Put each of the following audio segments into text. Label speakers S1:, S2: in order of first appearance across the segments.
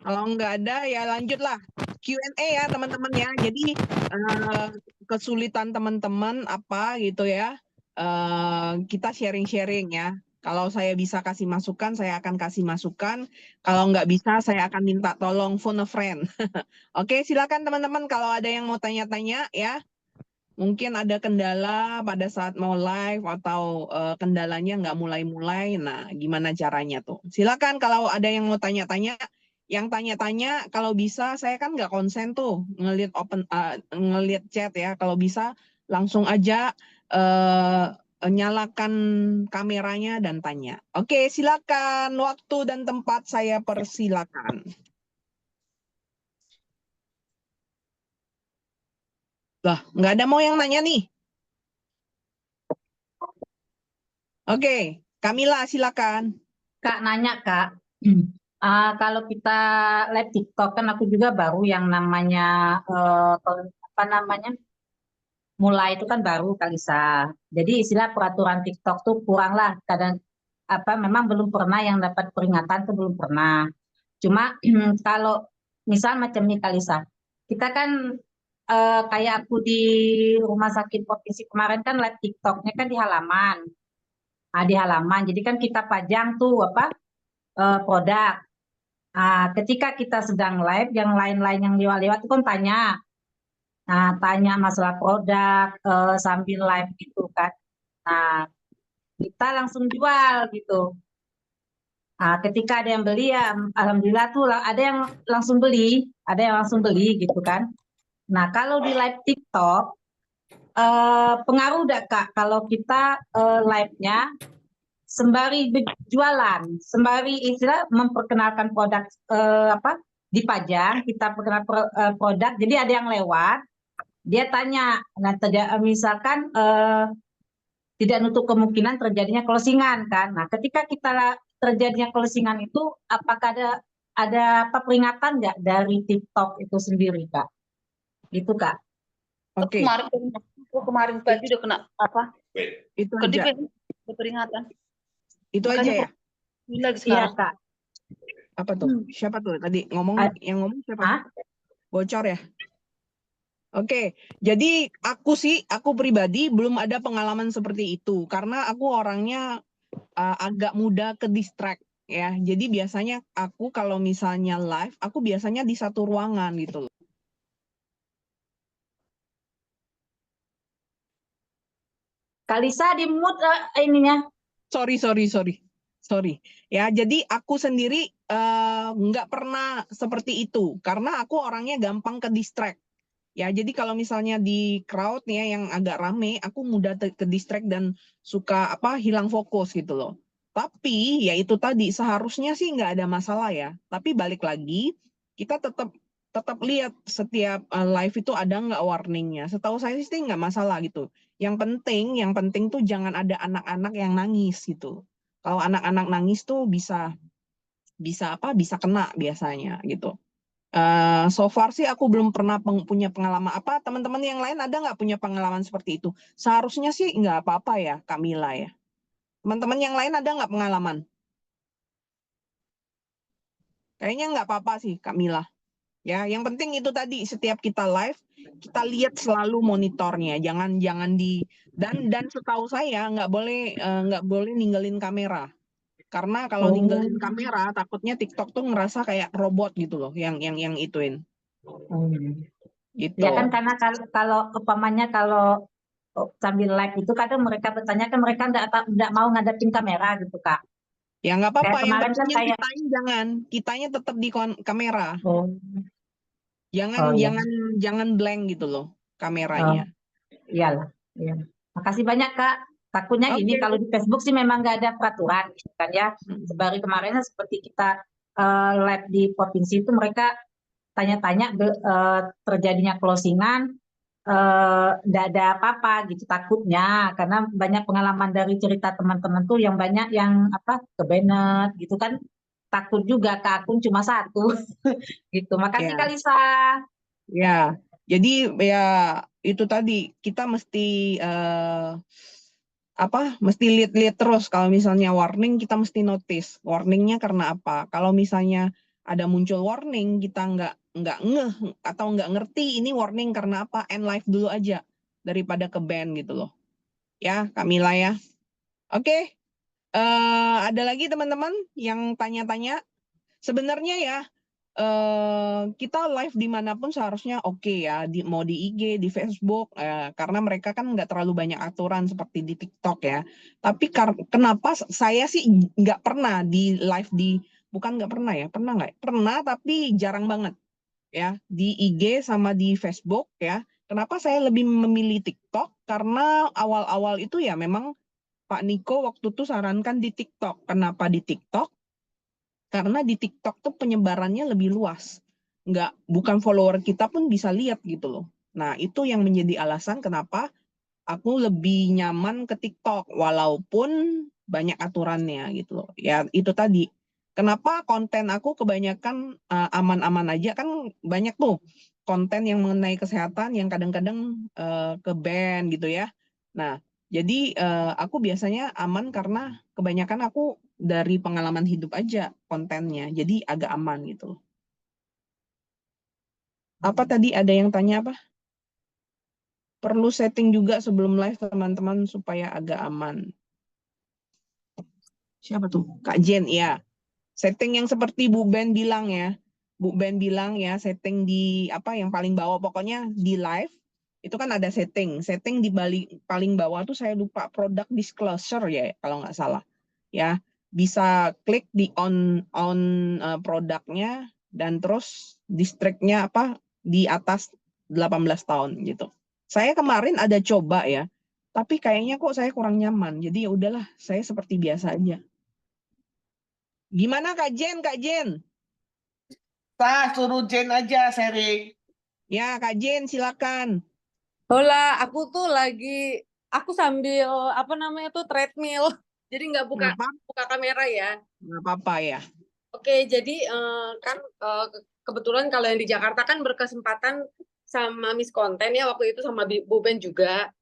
S1: Kalau nggak ada ya lanjutlah Q&A ya teman-teman ya. Jadi kesulitan teman-teman apa gitu ya. Kita sharing-sharing ya. Kalau saya bisa kasih masukan, saya akan kasih masukan. Kalau nggak bisa, saya akan minta tolong phone a friend. Oke, silakan teman-teman kalau ada yang mau tanya-tanya ya. Mungkin ada kendala pada saat mau live atau kendalanya nggak mulai-mulai. Nah, gimana caranya tuh? Silakan kalau ada yang mau tanya-tanya. Yang tanya-tanya kalau bisa saya kan nggak konsen tuh ngelihat chat ya. Kalau bisa langsung aja nyalakan kameranya dan tanya. Oke, silakan. Waktu dan tempat saya persilakan. Lah, nggak ada mau yang nanya nih. Oke, Kamila silakan.
S2: Kak nanya Kak, kalau kita live TikTok kan aku juga baru yang namanya apa namanya mulai itu kan baru Kalisa. Jadi istilah peraturan TikTok tuh kurang lah. Kadang apa memang belum pernah yang dapat peringatan tuh belum pernah. Cuma kalau misal macam nih Kalisa, kita kan kayak aku di rumah sakit provinsi kemarin kan live TikToknya kan di halaman. Nah, di halaman. Jadi kan kita pajang tuh apa produk. Ketika kita sedang live, yang lain-lain yang lewat-lewat itu kan tanya. Nah, tanya masalah produk sambil live gitu kan. Nah, kita langsung jual gitu. Ketika ada yang beli ya, alhamdulillah tuh ada yang langsung beli, ada yang langsung beli gitu kan. Nah, kalau di live TikTok, pengaruh enggak Kak kalau kita live-nya sembari berjualan, sembari istilah memperkenalkan produk apa dipajang, kita perkenalkan produk, jadi ada yang lewat, dia tanya, nah misalkan tidak nutup kemungkinan terjadinya closingan kan. Nah, ketika kita terjadinya closingan itu, apakah ada apa peringatan nggak dari TikTok itu sendiri Kak? Gitu Kak.
S1: Oke.
S3: Kemarin pagi udah kena apa?
S1: Itu aja.
S3: Peringatan.
S1: Itu
S3: Makanya
S1: aja ya.
S3: Lagi
S2: Iya
S3: sekarang.
S2: Kak.
S1: Apa tuh? Siapa tuh tadi yang ngomong siapa? Bocor ya? Oke, jadi aku pribadi belum ada pengalaman seperti itu karena aku orangnya agak mudah ke distract ya. Jadi biasanya aku kalau misalnya live, aku biasanya di satu ruangan gitu loh.
S2: Kalisa di mute ininya.
S1: Sorry. Ya, jadi aku sendiri nggak pernah seperti itu karena aku orangnya gampang ke distract. Ya, jadi kalau misalnya di crowd nih ya yang agak rame, aku mudah ke distract dan suka hilang fokus gitu loh. Tapi ya itu tadi seharusnya sih nggak ada masalah ya. Tapi balik lagi kita tetap lihat setiap live itu ada nggak warningnya. Setahu saya sih nggak masalah gitu. Yang penting tuh jangan ada anak-anak yang nangis gitu. Kalau anak-anak nangis tuh bisa kena biasanya gitu. So far sih aku belum pernah punya pengalaman apa. Teman-teman yang lain ada nggak punya pengalaman seperti itu? Seharusnya sih nggak apa-apa ya, Kamila ya. Teman-teman yang lain ada nggak pengalaman? Kayaknya nggak apa-apa sih, Kamila. Ya, yang penting itu tadi setiap kita live kita lihat selalu monitornya, jangan dan setahu saya nggak boleh ninggalin kamera. Karena kalau ninggalin kamera takutnya TikTok tuh ngerasa kayak robot gitu loh yang ituin. Gitu.
S2: Ya kan karena kalau umpamanya kalau sambil live itu kadang mereka bertanya kan mereka nggak mau ngadepin kamera gitu Kak.
S1: Ya nggak apa-apa, yang
S2: Kemarin
S1: penting
S2: kan kayak
S1: kitanya tetap di kamera.
S2: Oh, iya.
S1: Jangan blank gitu loh kameranya.
S2: Iyalah. Iya. Makasih banyak Kak. Takutnya ini kalau di Facebook sih memang nggak ada peraturan gitu kan ya. Sebaru kemarin seperti kita live di provinsi itu mereka tanya-tanya terjadinya closingan nggak ada apa-apa gitu takutnya karena banyak pengalaman dari cerita teman-teman tuh yang banyak yang apa kebenet gitu kan takut juga ke akun cuma satu gitu. Makasih
S1: Ya.
S2: Kalisa.
S1: Ya, jadi ya itu tadi kita mesti mesti lihat-lihat terus kalau misalnya warning kita mesti notice warningnya karena apa. Kalau misalnya ada muncul warning, kita nggak ngeh atau nggak ngerti ini warning karena apa, end live dulu aja daripada ke ban gitu loh. Ya, Kamila ya. Oke, ada lagi teman-teman yang tanya-tanya. Sebenarnya ya, kita live dimanapun seharusnya oke ya, mau di IG, di Facebook, karena mereka kan nggak terlalu banyak aturan seperti di TikTok ya. Tapi kenapa saya sih nggak pernah di live bukan nggak pernah ya, pernah nggak? Pernah tapi jarang banget ya, di IG sama di Facebook ya. Kenapa saya lebih memilih TikTok? Karena awal-awal itu ya memang Pak Niko waktu itu sarankan di TikTok. Kenapa di TikTok? Karena di TikTok tuh penyebarannya lebih luas. Bukan follower kita pun bisa lihat gitu loh. Nah, itu yang menjadi alasan kenapa aku lebih nyaman ke TikTok walaupun banyak aturannya gitu loh. Ya, itu tadi. Kenapa konten aku kebanyakan aman-aman aja, kan banyak tuh konten yang mengenai kesehatan yang kadang-kadang ke ban gitu ya. Nah, jadi aku biasanya aman karena kebanyakan aku dari pengalaman hidup aja kontennya. Jadi agak aman gitu. Apa tadi ada yang tanya apa? Perlu setting juga sebelum live teman-teman supaya agak aman. Siapa tuh? Kak Jen, ya. Setting yang seperti Bu Ben bilang ya. Bu Ben bilang ya, setting di apa yang paling bawah, pokoknya di live itu kan ada setting. Setting di paling bawah tuh saya lupa, product disclosure ya kalau nggak salah. Ya, bisa klik di on produknya dan terus districtnya apa di atas 18 tahun gitu. Saya kemarin ada coba ya, tapi kayaknya kok saya kurang nyaman. Jadi ya udahlah, saya seperti biasa aja. Gimana Kak Jen, Kak Jen?
S4: Suruh Jen aja sharing.
S1: Ya, Kak Jen, silakan.
S5: Hola, aku tuh aku sambil apa namanya tuh treadmill, jadi nggak buka
S1: Kenapa?
S5: kamera ya.
S1: Nggak apa-apa ya.
S5: Oke, jadi kan kebetulan kalau yang di Jakarta kan berkesempatan sama Miss Konten ya waktu itu sama Bu Ben juga.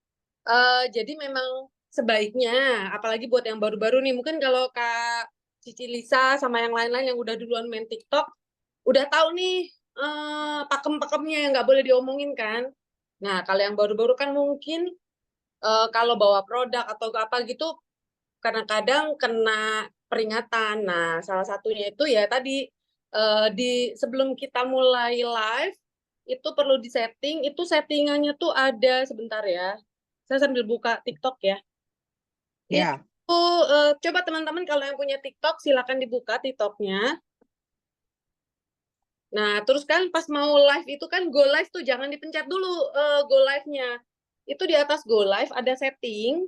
S5: Jadi memang sebaiknya, apalagi buat yang baru-baru nih, mungkin kalau Kak Cici Lisa sama yang lain-lain yang udah duluan main TikTok, udah tahu nih pakem-pakemnya yang nggak boleh diomongin kan. Nah, kalau yang baru-baru kan mungkin kalau bawa produk atau apa gitu, kadang-kadang kena peringatan. Nah, salah satunya itu ya tadi sebelum kita mulai live itu perlu disetting. Itu settingannya tuh ada sebentar ya. Saya sambil buka TikTok ya.
S1: Ya.
S5: Itu coba teman-teman kalau yang punya TikTok silakan dibuka TikToknya. Nah, terus kan pas mau live itu kan go live tuh jangan dipencet dulu go live-nya. Itu di atas go live ada setting.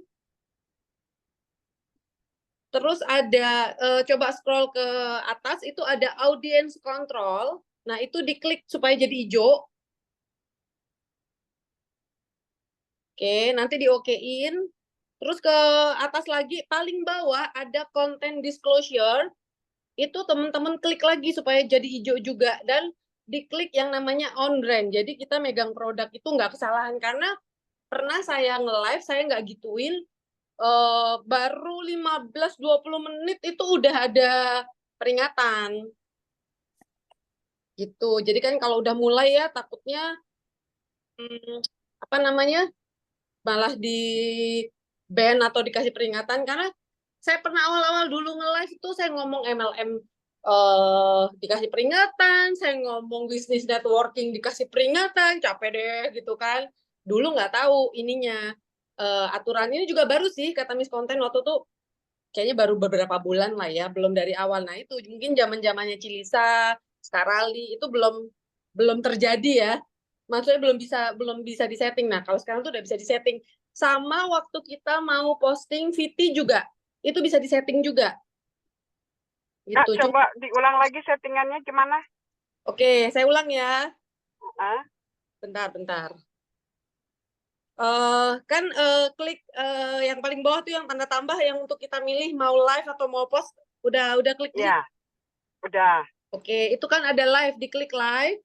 S5: Terus ada coba scroll ke atas itu ada audience control. Nah, itu diklik supaya jadi hijau. Oke, nanti di-okein. Terus ke atas lagi paling bawah ada content disclosure. Itu teman-teman klik lagi supaya jadi hijau juga dan diklik yang namanya on brand. Jadi kita megang produk itu nggak kesalahan karena pernah saya nge-live saya nggak gituin baru 15-20 menit itu udah ada peringatan gitu. Jadi kan kalau udah mulai ya takutnya apa namanya malah di ban atau dikasih peringatan karena saya pernah awal-awal dulu nge-live itu saya ngomong MLM dikasih peringatan, saya ngomong bisnis networking dikasih peringatan, capek deh gitu kan. Dulu nggak tahu ininya. Aturan ini juga baru sih kata Miss Konten waktu itu kayaknya baru beberapa bulan lah ya, belum dari awal. Nah itu mungkin zaman-zamannya Cilisa, Skarali itu belum terjadi ya. Maksudnya belum bisa disetting. Nah kalau sekarang tuh udah bisa disetting. Sama waktu kita mau posting VT juga itu bisa disetting juga.
S6: Kak,
S5: Gitu.
S6: coba diulang lagi settingannya gimana?
S5: Oke, saya ulang ya.
S6: Ah,
S5: Bentar. Kan klik yang paling bawah tuh yang tanda tambah yang untuk kita milih mau live atau mau post. Udah klik di
S6: ya, udah.
S5: Oke, itu kan ada live, diklik live.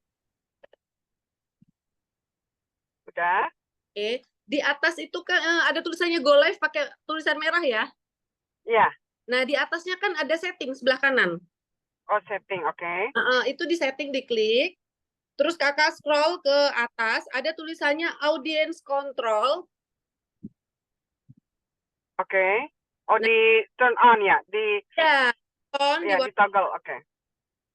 S6: Udah.
S5: Oke, di atas itu kan ada tulisannya go live pakai tulisan merah ya.
S6: Iya.
S5: Nah, di atasnya kan ada setting sebelah kanan.
S6: Oh, setting, oke.
S5: Itu di setting diklik. Terus kakak scroll ke atas, ada tulisannya audience control.
S6: Oke. Oh,
S5: Nah.
S6: di turn on ya, di
S5: Ya, on
S6: ya di toggle, oke.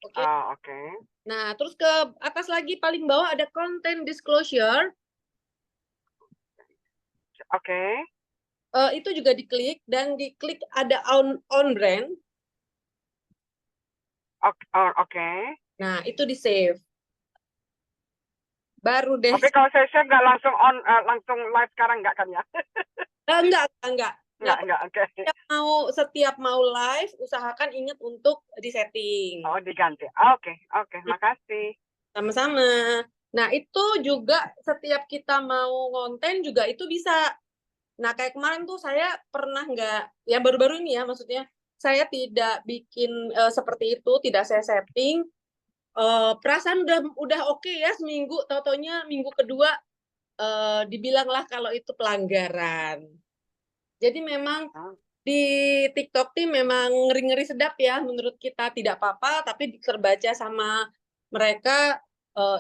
S5: Oke.
S6: Oh, oke.
S5: Nah, terus ke atas lagi paling bawah ada content disclosure.
S6: Oke.
S5: Itu juga diklik dan diklik ada on brand.
S6: Oke.
S5: Nah, itu di save. Baru deh.
S6: Tapi kalau saya share nggak langsung on, langsung live sekarang nggak kan ya?
S5: Enggak.
S6: Nggak, oke.
S5: Setiap mau live, usahakan ingat untuk disetting.
S6: Oh, diganti. Oke, makasih.
S5: Sama-sama. Nah, itu juga setiap kita mau konten juga itu bisa. Nah, kayak kemarin tuh saya pernah nggak, ya baru-baru ini ya maksudnya, saya tidak bikin seperti itu, tidak saya setting. Perasaan udah oke ya seminggu, tau-taunya minggu kedua dibilanglah kalau itu pelanggaran. Jadi memang di TikTok nih memang ngeri-ngeri sedap ya menurut kita, tidak apa-apa, tapi terbaca sama mereka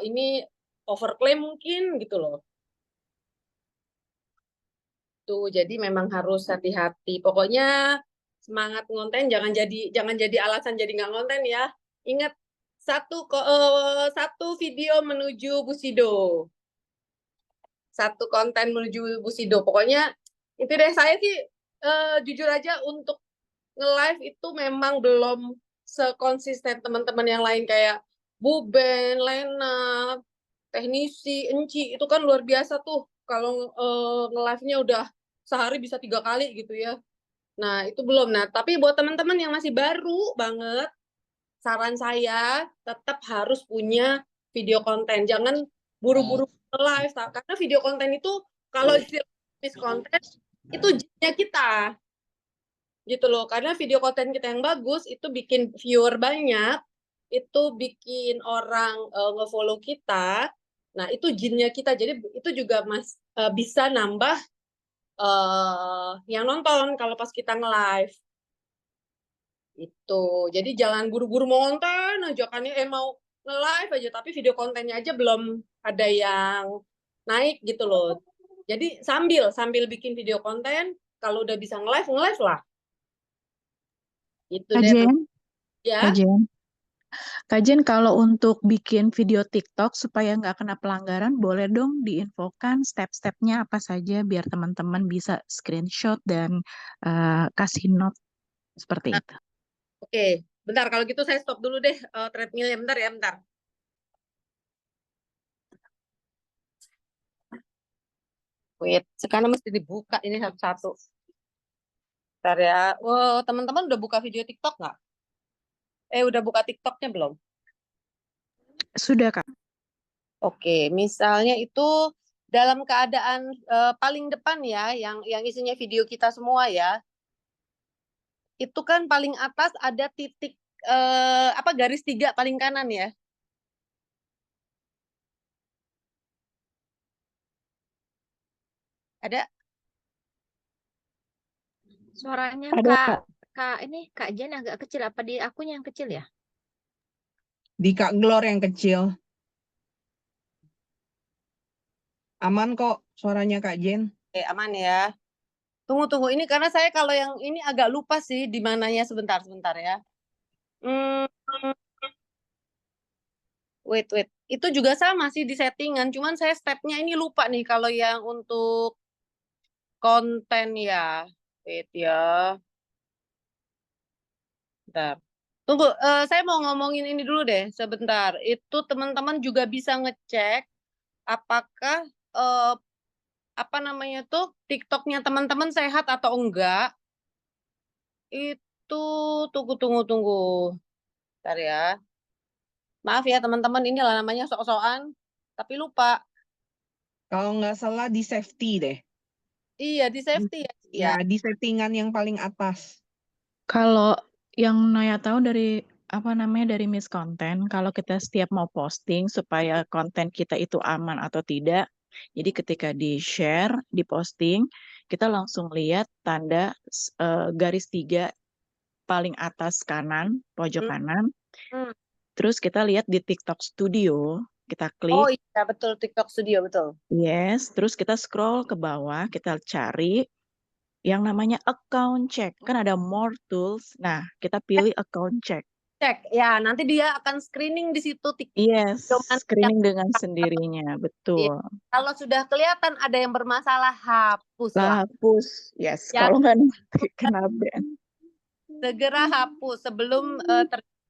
S5: ini overclaim mungkin gitu loh. Tuh, jadi memang harus hati-hati. Pokoknya semangat ngonten, jangan jadi alasan jadi nggak ngonten ya. Ingat, satu video menuju Bushido. Satu konten menuju Bushido. Pokoknya itu deh, saya sih jujur aja untuk nge-live itu memang belum sekonsisten teman-teman yang lain kayak Buben, Lena, Teknisi, Enci, itu kan luar biasa tuh kalau nge-live-nya udah sehari bisa 3 kali gitu ya. Nah, itu belum. Nah, tapi buat teman-teman yang masih baru banget, saran saya tetap harus punya video konten. Jangan buru-buru live, karena video konten itu kalau istilah konten itu jinnya kita. Gitu loh. Karena video konten kita yang bagus itu bikin viewer banyak, itu bikin orang nge-follow kita. Nah, itu jinnya kita. Jadi itu juga bisa nambah yang nonton kalau pas kita nge-live. Itu. Jadi jangan buru-buru mau nonton aja kan mau nge-live aja tapi video kontennya aja belum ada yang naik gitu loh. Jadi sambil bikin video konten, kalau udah bisa nge-live lah. Itu deh. Ya.
S7: Kak Jen, kalau untuk bikin video TikTok supaya nggak kena pelanggaran, boleh dong diinfokan step-stepnya apa saja biar teman-teman bisa screenshot dan kasih note seperti itu.
S5: Oke, bentar kalau gitu saya stop dulu deh treadmillnya bentar ya, bentar. Wait, sekarang mesti dibuka ini satu-satu. Bentar ya. Wow, teman-teman udah buka video TikTok nggak? Udah buka TikToknya belum?
S7: Sudah, Kak.
S5: Oke, misalnya itu dalam keadaan paling depan ya, yang isinya video kita semua ya. Itu kan paling atas ada titik garis 3 paling kanan ya. Ada?
S8: Suaranya
S7: Ada,
S8: Kak Jen agak kecil, apa di akunya yang kecil ya?
S1: Di Kak Glor yang kecil. Aman kok suaranya Kak Jen.
S5: Aman ya. Tunggu. Ini karena saya kalau yang ini agak lupa sih di mananya, sebentar ya. Wait. Itu juga sama sih di settingan, cuman saya stepnya ini lupa nih kalau yang untuk konten ya. Wait ya. Bentar. Tunggu, saya mau ngomongin ini dulu deh sebentar. Itu teman-teman juga bisa ngecek apakah TikToknya teman-teman sehat atau enggak. Itu tunggu. Bentar ya. Maaf ya teman-teman, inilah namanya sok-sokan, tapi lupa.
S1: Kalau nggak salah di safety deh.
S5: Iya, di safety ya.
S1: Ya, di settingan yang paling atas.
S7: Kalau yang Naya tahu dari dari Miss Konten, kalau kita setiap mau posting supaya konten kita itu aman atau tidak, jadi ketika di-share, di-posting, kita langsung lihat tanda garis 3 paling atas kanan, pojok
S5: Hmm,
S7: kanan.
S5: hmm.
S7: Terus kita lihat di TikTok Studio, kita
S5: Oh
S7: klik,
S5: iya betul TikTok Studio betul.
S7: yes. Terus kita scroll ke bawah, kita cari yang namanya account check. Kan ada more tools. Nah, kita pilih account check.
S5: Cek ya, nanti dia akan screening di situ TikTok
S7: Yes,
S5: mana yang
S7: screening dengan sendirinya,
S5: Iya.
S7: betul.
S5: Kalau sudah kelihatan ada yang bermasalah, hapuslah.
S7: Hapus, yes.
S5: Ya,
S7: Kalau nggak nanti kena ban.
S5: segera hapus sebelum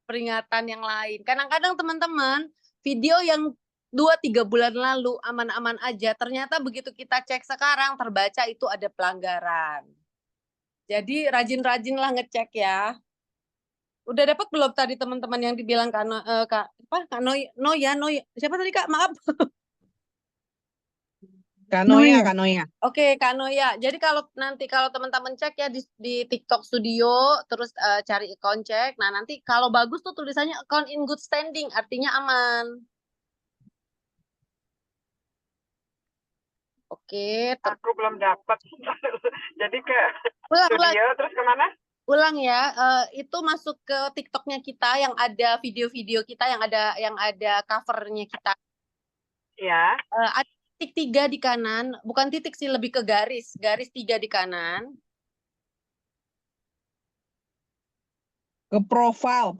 S5: peringatan yang lain. Kadang-kadang teman-teman video yang 2-3 bulan lalu aman-aman aja, ternyata begitu kita cek sekarang terbaca itu ada pelanggaran. Jadi rajin-rajinlah ngecek ya. Udah dapat belum tadi teman-teman yang dibilang Kak Noya, siapa tadi Kak? Maaf.
S1: Kak Noya,
S7: Noya.
S1: Kak Noya.
S5: Oke, Kak Noya. Jadi kalau teman-teman cek ya di TikTok Studio, terus cari account cek. Nah, nanti kalau bagus tuh tulisannya account in good standing, artinya aman. Oke,
S6: Aku belum dapat. Jadi ke
S5: ulang
S6: studio terus kemana?
S5: ya. Itu masuk ke TikToknya kita yang ada video-video kita yang ada covernya kita.
S6: Ya.
S5: Ada titik 3 di kanan, bukan titik sih, lebih ke garis 3 di kanan.
S1: Ke profile.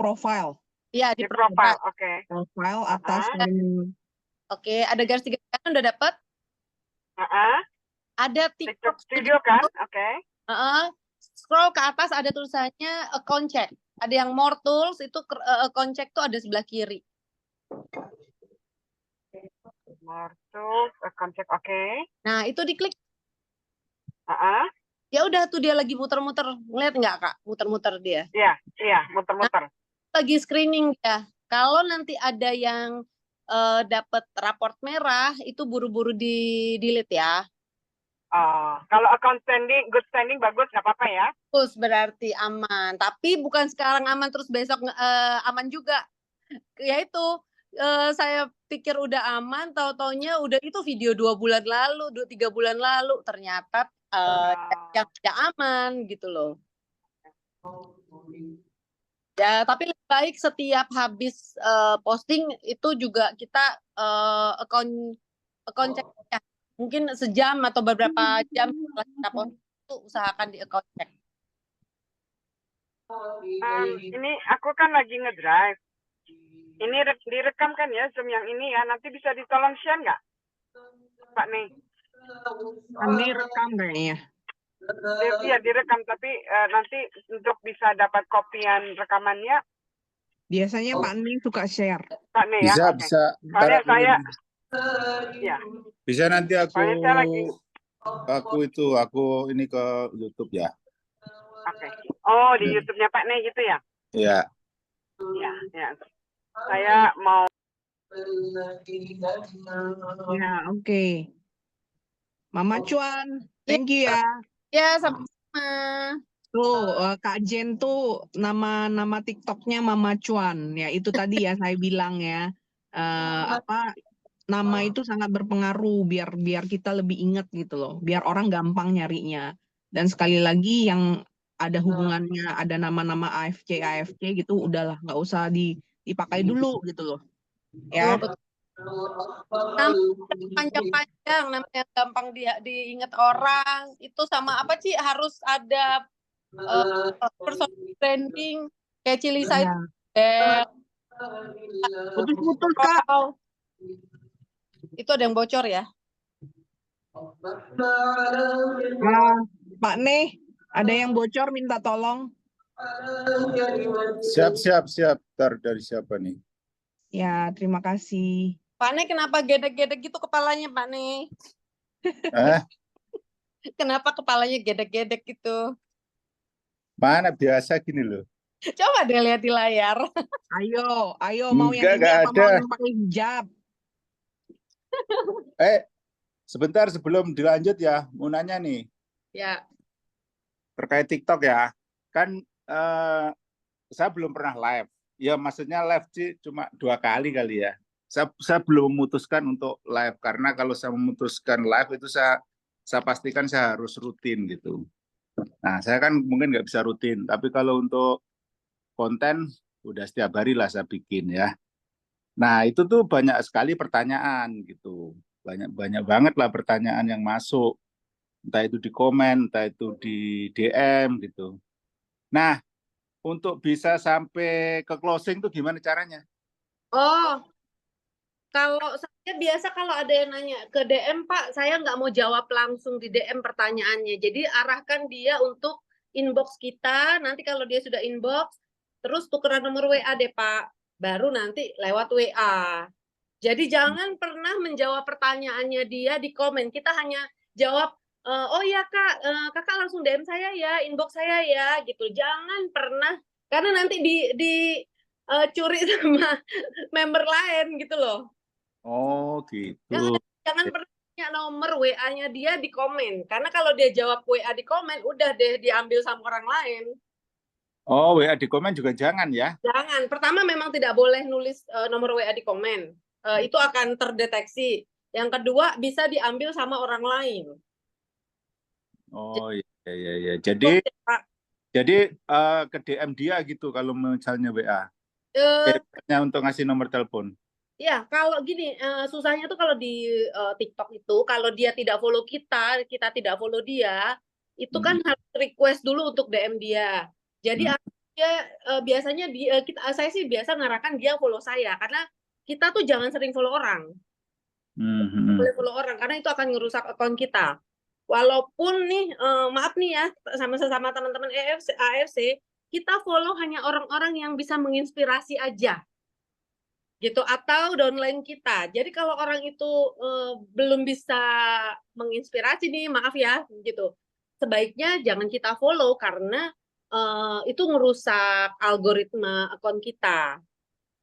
S5: Iya,
S6: Di profile, oke.
S1: Profile atas paling
S5: Oke, ada garis 3 di kanan udah dapat? Ada
S6: TikTok Studio kan? Oke.
S5: Scroll ke atas ada tulisannya account check. Ada yang more tools itu account check tuh ada sebelah kiri.
S6: More tools, account check, oke.
S5: Nah, itu diklik.
S6: Heeh.
S5: Ya udah tuh dia lagi muter-muter. Ngeliat nggak Kak? Muter-muter dia.
S6: Iya, muter-muter.
S5: Lagi screening ya. Kalau nanti ada yang dapat raport merah, itu buru-buru di delete ya.
S6: Kalau account standing, good standing bagus, nggak apa-apa ya?
S5: Terus berarti aman. Tapi bukan sekarang aman terus besok aman juga. Ya itu saya pikir udah aman, tahu-taunya udah itu video 2 bulan lalu, 2-3 bulan lalu, ternyata yang tidak aman gitu loh. Ya, tapi lebih baik setiap habis posting itu juga kita account check ya. Mungkin sejam atau beberapa jam setelah kita posting itu usahakan di account check.
S6: Ini aku kan lagi ngedrive. Ini direkam kan ya Zoom yang ini ya, nanti bisa ditolong share nggak, Pak nih?
S1: Kami rekam kayaknya.
S6: Iya direkam, tapi nanti untuk bisa dapat kopian rekamannya.
S1: Biasanya Pak Ning suka share.
S6: Pak nih ya.
S9: Bisa.
S6: Soalnya saya, ya.
S9: Bisa nanti aku
S6: Soalnya saya lagi.
S9: Aku ini ke YouTube ya.
S6: Oke. Oh di YouTube-nya Pak nih gitu ya?
S9: Iya.
S6: Ya. Saya mau.
S1: Ya, oke. Mama Cuan, thank you ya.
S5: Ya, sama-sama.
S1: Tuh, Kak Jen tuh nama TikToknya Mama Cuan. Ya, itu tadi ya saya bilang ya. Nama itu sangat berpengaruh biar kita lebih ingat gitu loh. Biar orang gampang nyarinya. Dan sekali lagi yang ada hubungannya, ada nama-nama AFC gitu, udahlah nggak usah dipakai dulu gitu loh. Ya.
S5: Nama panjang-panjang, nama yang gampang diingat orang, itu sama apa sih, harus ada personal branding, kayak Cilisa itu.
S1: Putus-putus Kak.
S5: Itu ada yang bocor ya?
S1: Pak Nih, ada yang bocor minta tolong.
S9: Siap. Ntar dari siapa nih?
S1: Ya, terima kasih.
S5: Pak Nih kenapa gedek-gedek gitu kepalanya Pak Nih? Kenapa kepalanya gedek-gedek gitu?
S9: Mana biasa gini loh.
S5: Coba deh lihat di layar.
S1: Ayo mau yang ini apa mau yang pakai hijab?
S9: Sebentar sebelum dilanjut ya, mau nanya nih.
S5: Ya.
S9: Terkait TikTok ya. Kan saya belum pernah live. Ya maksudnya live sih cuma 2 kali kali ya. Saya belum memutuskan untuk live karena kalau saya memutuskan live itu saya pastikan saya harus rutin gitu. Nah, saya kan mungkin nggak bisa rutin, tapi kalau untuk konten udah setiap hari lah saya bikin ya. Nah, itu tuh banyak sekali pertanyaan gitu. Banyak banget lah pertanyaan yang masuk. Entah itu di komen, entah itu di DM gitu. Nah, untuk bisa sampai ke closing tuh gimana caranya?
S5: Oh, kalau saya biasa kalau ada yang nanya ke DM, Pak, saya nggak mau jawab langsung di DM pertanyaannya. Jadi arahkan dia untuk inbox kita. Nanti kalau dia sudah inbox, terus tukeran nomor WA deh, Pak. Baru nanti lewat WA. Jadi jangan pernah menjawab pertanyaannya dia di komen. Kita hanya jawab, oh ya Kak, Kakak langsung DM saya ya, inbox saya ya, gitu. Jangan pernah, karena nanti curi sama member lain gitu loh.
S9: Oh, gitu.
S5: Jangan pernah tanya nomor WA-nya dia di komen. Karena kalau dia jawab WA di komen, udah deh diambil sama orang lain.
S9: Oh, WA di komen juga jangan ya?
S5: Jangan. Pertama memang tidak boleh nulis nomor WA di komen. Itu akan terdeteksi. Yang kedua bisa diambil sama orang lain.
S9: Oh, iya. Jadi ke DM dia gitu kalau misalnya WA. Hanya untuk ngasih nomor telepon.
S5: Ya, kalau gini, susahnya tuh kalau di TikTok itu, kalau dia tidak follow kita tidak follow dia, itu kan harus request dulu untuk DM dia. Jadi dia biasanya saya sih biasa ngarahkan dia follow saya, karena kita tuh jangan sering follow orang. Boleh follow orang, karena itu akan ngerusak akun kita. Walaupun nih, maaf nih ya, sama teman-teman AFC, kita follow hanya orang-orang yang bisa menginspirasi aja. Gitu, atau downline kita. Jadi kalau orang itu belum bisa menginspirasi nih, maaf ya, gitu. Sebaiknya jangan kita follow karena itu ngerusak algoritma akun kita.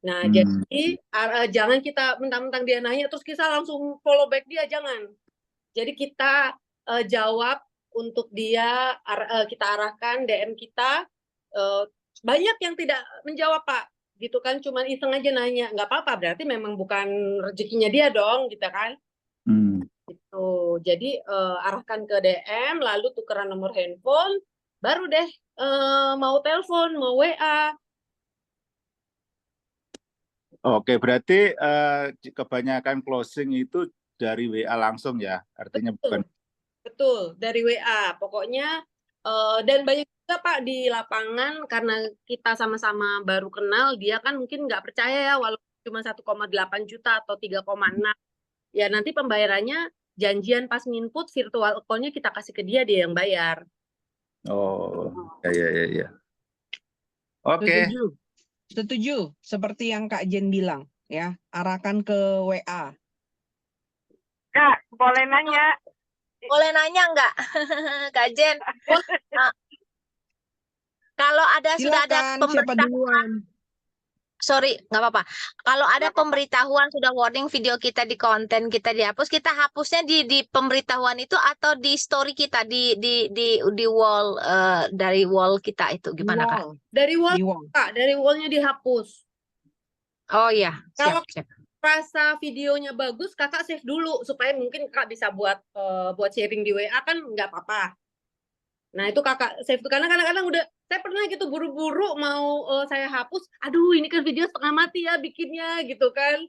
S5: Nah, jadi jangan kita mentang-mentang dia nanya terus kita langsung follow back dia, jangan. Jadi kita jawab untuk dia, kita arahkan DM kita. Banyak yang tidak menjawab, Pak. Gitu kan, cuman iseng aja nanya, nggak apa-apa, berarti memang bukan rezekinya dia dong, gitu kan. Gitu. Jadi arahkan ke DM, lalu tukeran nomor handphone, baru deh mau telepon, mau WA.
S9: Oke, berarti kebanyakan closing itu dari WA langsung ya, artinya bukan.
S5: Betul, dari WA. Pokoknya dan banyak juga Pak di lapangan, karena kita sama-sama baru kenal, dia kan mungkin nggak percaya ya, walaupun cuma 1,8 juta atau 3,6. Ya nanti pembayarannya janjian pas nginput virtual account-nya kita kasih ke dia yang bayar.
S9: Oh, ya. Oke.
S1: Setuju. Seperti yang Kak Jen bilang, ya, arahkan ke WA.
S6: Kak, boleh nanya?
S8: Boleh nanya nggak, Kak Jen? Kalau sudah ada pemberitahuan, sorry, nggak apa-apa. Kalau ada pemberitahuan sudah warning video kita di konten kita dihapus, kita hapusnya di pemberitahuan itu atau di story kita di wall dari wall kita itu gimana Kak?
S5: Dari wall, Kak, dari wallnya dihapus.
S8: Oh iya,
S5: siap. Rasa videonya bagus, kakak save dulu supaya mungkin kakak bisa buat sharing di WA kan nggak apa-apa. Nah itu kakak save tuh, karena kadang-kadang udah saya pernah gitu buru-buru mau saya hapus, aduh ini kan video setengah mati ya bikinnya gitu kan,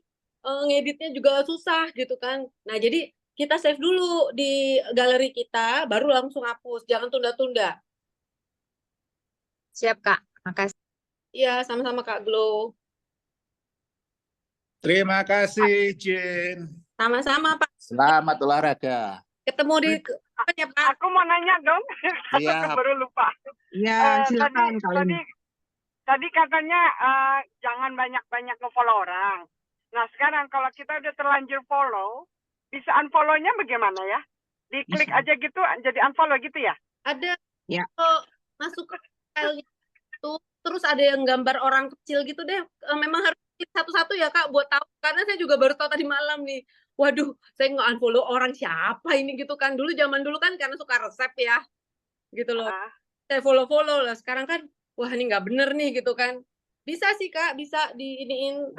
S5: ngeditnya juga susah gitu kan. Nah jadi kita save dulu di galeri kita, baru langsung hapus, jangan tunda-tunda.
S8: Siap Kak, makasih.
S5: Iya sama-sama Kak Glo.
S9: Terima kasih, Jen.
S5: Sama-sama, Pak.
S9: Selamat olahraga.
S5: Ketemu di apa ya, Pak?
S6: Aku mau nanya dong.
S9: Iya.
S6: Aku baru lupa.
S1: Iya, silakan
S6: Tadi katanya jangan banyak-banyak nge-follow orang. Nah, sekarang kalau kita udah terlanjur follow, bisa unfollow-nya bagaimana ya? Diklik aja gitu, jadi unfollow gitu ya?
S5: Ada.
S1: Ya.
S5: Masuk ke file itu, terus ada yang gambar orang kecil gitu deh. Memang harus klik satu-satu ya Kak buat tahu, karena saya juga baru tahu tadi malam nih. Waduh, saya nge-unfollow orang siapa ini gitu kan. Zaman dulu kan karena suka resep ya. Gitu loh. Saya follow-follow lah. Sekarang kan wah ini nggak bener nih gitu kan. Bisa sih Kak, bisa diiniin.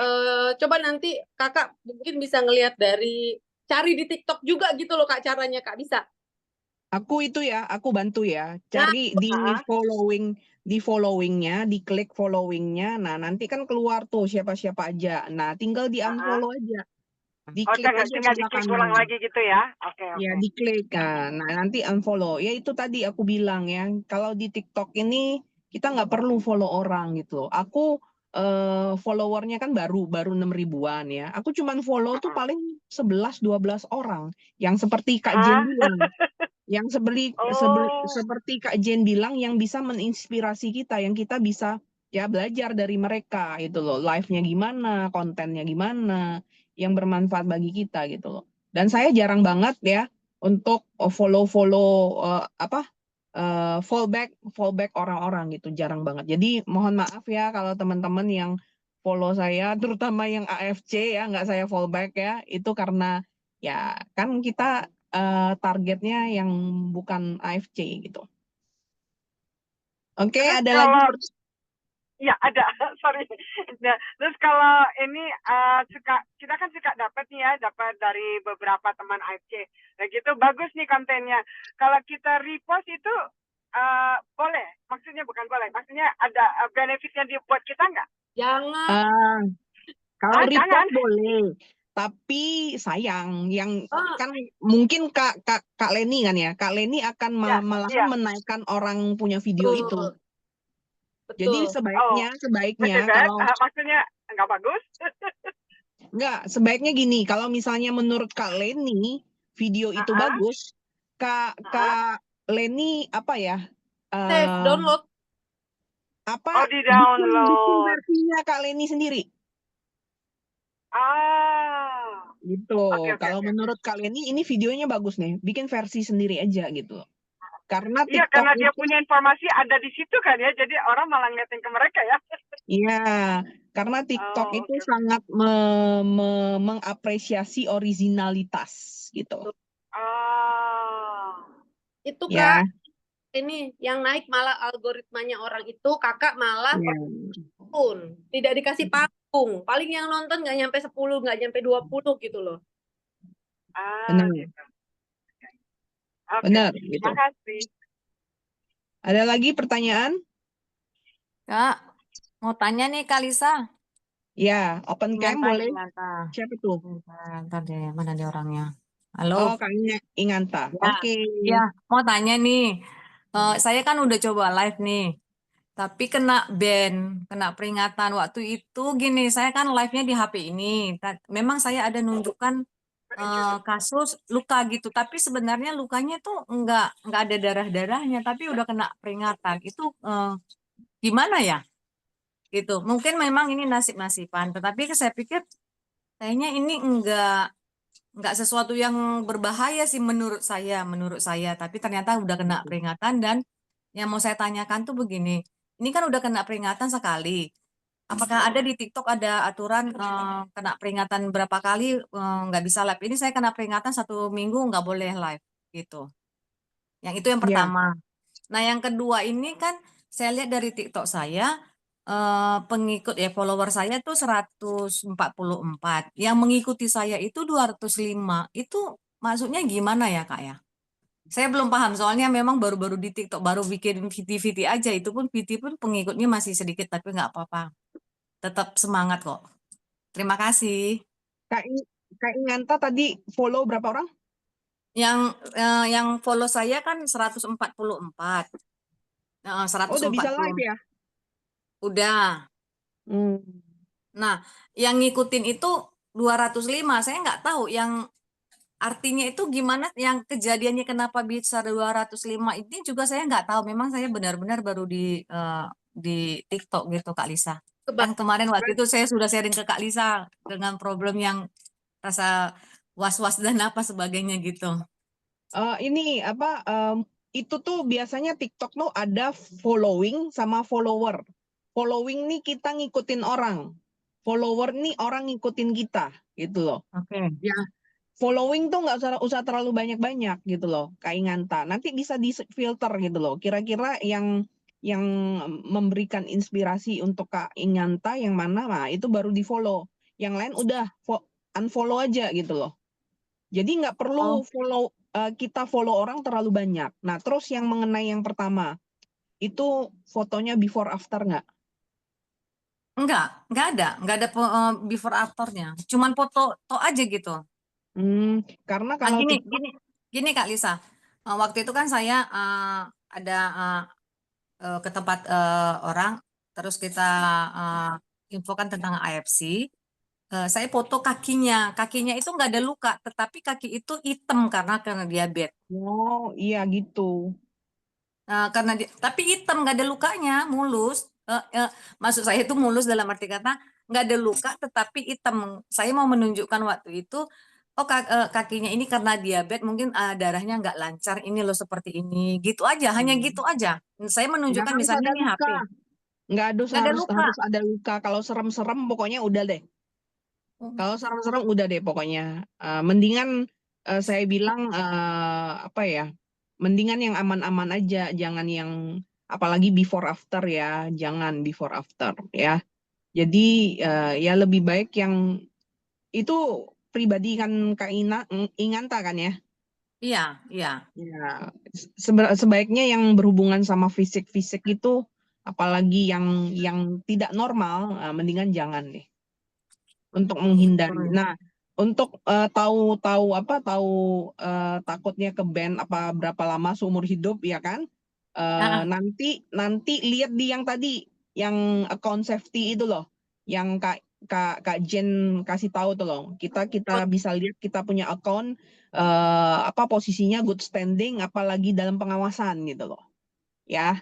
S5: Coba nanti Kakak mungkin bisa ngelihat cari di TikTok juga gitu loh Kak caranya Kak, bisa.
S1: Aku bantu ya, cari di di followingnya, diklik followingnya, nah nanti kan keluar tuh siapa-siapa aja. Nah tinggal di unfollow aja,
S6: Oh,
S1: diklik aja
S6: tinggal
S1: sebelah
S6: diklik ulang
S1: kanan.
S6: lagi gitu ya? Oke,
S1: Ya
S6: oke.
S1: diklik, nah nanti unfollow. Ya itu tadi aku bilang ya, kalau di TikTok ini kita nggak perlu follow orang gitu loh. Aku followernya kan baru 6 ribuan ya. Aku cuman follow tuh paling 11-12 orang yang seperti Kak Jen
S6: Hah?
S1: bilang. Yang
S6: Oh,
S1: seperti Kak Jen bilang yang bisa menginspirasi kita, yang kita bisa ya belajar dari mereka gitu loh. Live-nya gimana, kontennya gimana, yang bermanfaat bagi kita gitu loh. Dan saya jarang banget ya untuk follow-follow fallback orang-orang gitu, jarang banget. Jadi mohon maaf ya kalau teman-teman yang follow saya, terutama yang AFC ya, nggak saya fallback ya, itu karena ya kan kita targetnya yang bukan AFC gitu. Oke,
S6: terus
S1: ada lagi
S6: kalau ya ada, sorry. Nah, terus kalau ini kita kan suka dapat nih ya, dapat dari beberapa teman AFC. Nah gitu bagus nih kontennya. Kalau kita repost itu boleh, maksudnya bukan boleh, maksudnya ada benefitnya buat kita nggak?
S5: Jangan.
S1: Kalau
S6: Jangan.
S1: repost boleh, tapi sayang yang kan mungkin Kak Leni kan ya, Kak Leni akan
S6: Ya,
S1: malahan
S6: iya.
S1: menaikkan orang punya video
S5: Betul.
S1: itu.
S5: Betul.
S1: Jadi
S6: Oh,
S1: sebaiknya
S6: betul,
S1: kalau
S6: maksudnya nggak bagus?
S1: sebaiknya gini, kalau misalnya menurut Kak Leni video itu bagus, Kak Leni apa ya?
S5: Save, download.
S6: Oh, di download.
S1: Bikin versinya Kak Leni sendiri. Gitu. Kalau menurut Kak Leni ini videonya bagus nih, bikin versi sendiri aja gitu. Karena
S6: Iya,
S1: TikTok
S6: karena dia
S1: itu
S6: punya informasi ada di situ kan ya, jadi orang malah ngeliatin ke mereka ya.
S1: iya, karena TikTok itu sangat mengapresiasi originalitas gitu.
S5: Itu
S1: Ya.
S5: Kak, ini yang naik malah algoritmanya orang itu, Kakak malah pun tidak dikasih panggung. Paling yang nonton nggak nyampe 10, nggak nyampe 20 gitu loh.
S1: Benar.
S6: Gitu.
S1: Benar gitu.
S6: Terima kasih.
S1: Ada lagi pertanyaan?
S10: Kak, mau tanya nih Kak Lisa.
S1: Ya, open cam boleh.
S10: Inganta.
S1: Siapa tuh?
S10: Bentar deh, mana dia orangnya? Halo.
S1: Oh, kayaknya Inganta.
S10: Ya,
S1: Oke.
S10: ya, mau tanya nih. Saya kan udah coba live nih, tapi kena ban, kena peringatan. Waktu itu gini, saya kan live-nya di HP ini. Memang saya ada nunjukkan kasus luka gitu, tapi sebenarnya lukanya tuh nggak ada darah-darahnya, tapi udah kena peringatan. Itu gimana ya? Gitu. Mungkin memang ini nasib-nasiban, tetapi saya pikir kayaknya ini enggak sesuatu yang berbahaya sih menurut saya, tapi ternyata udah kena peringatan. Dan yang mau saya tanyakan tuh begini, ini kan udah kena peringatan sekali, apakah ada di TikTok ada aturan kena peringatan berapa kali nggak bisa live? Ini saya kena peringatan 1 minggu nggak boleh live gitu. Yang itu yang pertama. Nah yang kedua ini kan saya lihat dari TikTok saya, pengikut ya follower saya tuh 144, yang mengikuti saya itu 205. Itu maksudnya gimana ya Kak ya? Saya belum paham soalnya memang baru-baru di TikTok, baru bikin VT aja, itu pun VT pun pengikutnya masih sedikit, tapi nggak apa-apa. Tetap semangat kok. Terima kasih.
S1: Kak Inganta tadi follow berapa orang?
S10: Yang follow saya kan 144. 144.
S1: Oh, udah bisa live ya?
S10: Udah. Nah, yang ngikutin itu 205. Saya nggak tahu yang artinya itu gimana, yang kejadiannya kenapa bisa 205 ini juga saya nggak tahu. Memang saya benar-benar baru di TikTok gitu Kak Lisa. Kan kemarin waktu itu saya sudah sharing ke Kak Lisa dengan problem yang rasa was-was dan apa sebagainya gitu.
S1: Ini apa? Itu tuh biasanya TikTok tuh ada following sama follower. Following nih kita ngikutin orang. Follower nih orang ngikutin kita, gitu loh.
S10: Oke.
S1: Ya, following tuh nggak usah terlalu banyak-banyak gitu loh, Kak Inganta. Nanti bisa di-filter gitu loh. Kira-kira yang memberikan inspirasi untuk Kak Inganta yang mana, nah itu baru di-follow. Yang lain udah unfollow aja gitu loh. Jadi nggak perlu kita follow orang terlalu banyak. Nah, terus yang mengenai yang pertama, itu fotonya before after nggak?
S10: Enggak ada before afternya. Cuman foto aja gitu.
S1: Karena
S10: Nah,
S1: kalau
S10: gini,
S1: TikTok,
S10: gini Kak Lisa. Waktu itu kan saya ada ke tempat orang, terus kita infokan tentang AFC. Saya foto kakinya itu nggak ada luka, tetapi kaki itu hitam karena diabetes.
S1: oh iya gitu.
S10: Tapi hitam nggak ada lukanya, mulus. Maksud saya itu mulus dalam arti kata nggak ada luka, tetapi hitam. Saya mau menunjukkan waktu itu, kakinya ini karena diabetes, mungkin darahnya nggak lancar. Ini loh seperti ini, gitu aja, hanya gitu aja. Saya
S1: Nggak
S10: menunjukkan
S1: harus
S10: misalnya
S1: ada
S10: ini HP,
S1: luka. Nggak
S10: nggak ada
S1: harus
S10: luka.
S1: ada luka. Kalau serem-serem pokoknya udah deh. Kalau serem-serem udah deh pokoknya. Mendingan saya bilang apa ya? Mendingan yang aman-aman aja, jangan yang apalagi before after ya, jangan before after ya. Jadi ya lebih baik yang itu pribadi kan Kak Inganta kan ya?
S10: Iya.
S1: Ya, sebaiknya yang berhubungan sama fisik-fisik itu, apalagi yang tidak normal, mendingan jangan deh, untuk menghindari. Nah, untuk tahu takutnya ke ban apa berapa lama seumur hidup ya kan? Nanti lihat di yang tadi, yang account safety itu loh, yang Kak Jen kasih tahu tuh loh. Kita bisa lihat kita punya account apa posisinya good standing, apalagi dalam pengawasan gitu loh. Ya.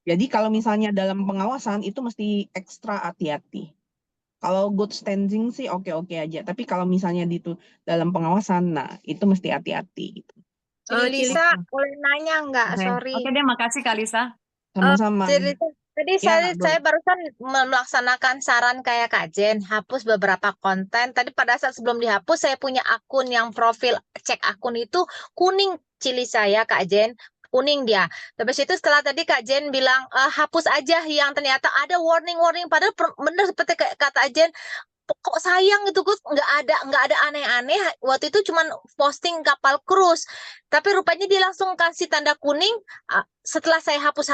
S1: Jadi kalau misalnya dalam pengawasan itu mesti ekstra hati-hati. Kalau good standing sih oke-oke aja, tapi kalau misalnya dalam pengawasan, nah itu mesti hati-hati gitu.
S8: Lisa, boleh nanya nggak?
S10: Oke deh, makasih Kak Lisa.
S1: Sama-sama.
S8: Tadi
S1: Ya,
S8: saya barusan melaksanakan saran kayak Kak Jen, hapus beberapa konten. Tadi pada saat sebelum dihapus, saya punya akun yang profil cek akun itu kuning cili saya, Kak Jen. Kuning dia. Habis itu setelah tadi Kak Jen bilang hapus aja yang ternyata ada warning-warning. Padahal bener seperti kata Jen, kok sayang itu Gus, nggak ada aneh-aneh. Waktu itu cuman posting kapal cruise, tapi rupanya dia langsung kasih tanda kuning. Setelah saya hapus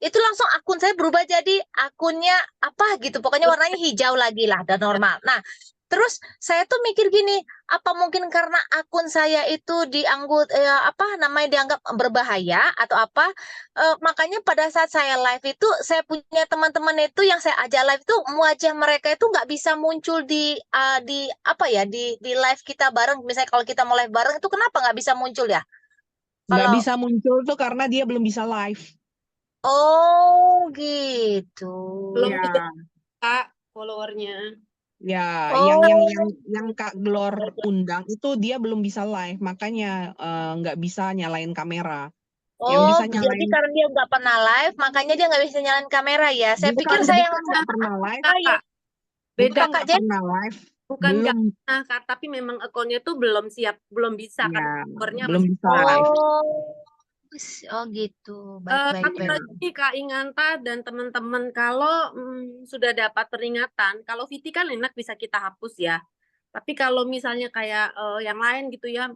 S8: itu langsung akun saya berubah jadi akunnya apa gitu, pokoknya warnanya hijau lagi lah dan normal. Nah terus saya tuh mikir gini, apa mungkin karena akun saya itu dianggap berbahaya atau apa? Makanya pada saat saya live itu, saya punya teman-teman itu yang saya ajak live itu, wajah mereka itu nggak bisa muncul di live kita bareng. Misalnya kalau kita mau live bareng itu kenapa nggak bisa muncul ya?
S1: Nggak bisa muncul tuh karena dia belum bisa live.
S8: Oh gitu.
S5: Belum
S1: Ya.
S5: bisa Kak followernya.
S1: Ya, yang Kak Glor undang itu dia belum bisa live, makanya nggak bisa nyalain kamera. Yang bisa
S8: Jadi
S1: nyalain,
S8: karena dia nggak pernah live, makanya dia nggak bisa nyalain kamera ya. Saya pikir saya yang
S1: nggak pernah live,
S5: Beda
S1: bukan nggak pernah live,
S5: bukan nggak
S1: belum.
S5: pernah Kak, tapi memang akunnya tuh belum siap, belum bisa kan, followernya
S1: belum
S5: masih
S1: bisa live.
S8: Oh gitu.
S5: Satu lagi Kak Inganta dan teman-teman, kalau sudah dapat peringatan, kalau VT kan enak bisa kita hapus ya. Tapi kalau misalnya kayak yang lain gitu ya,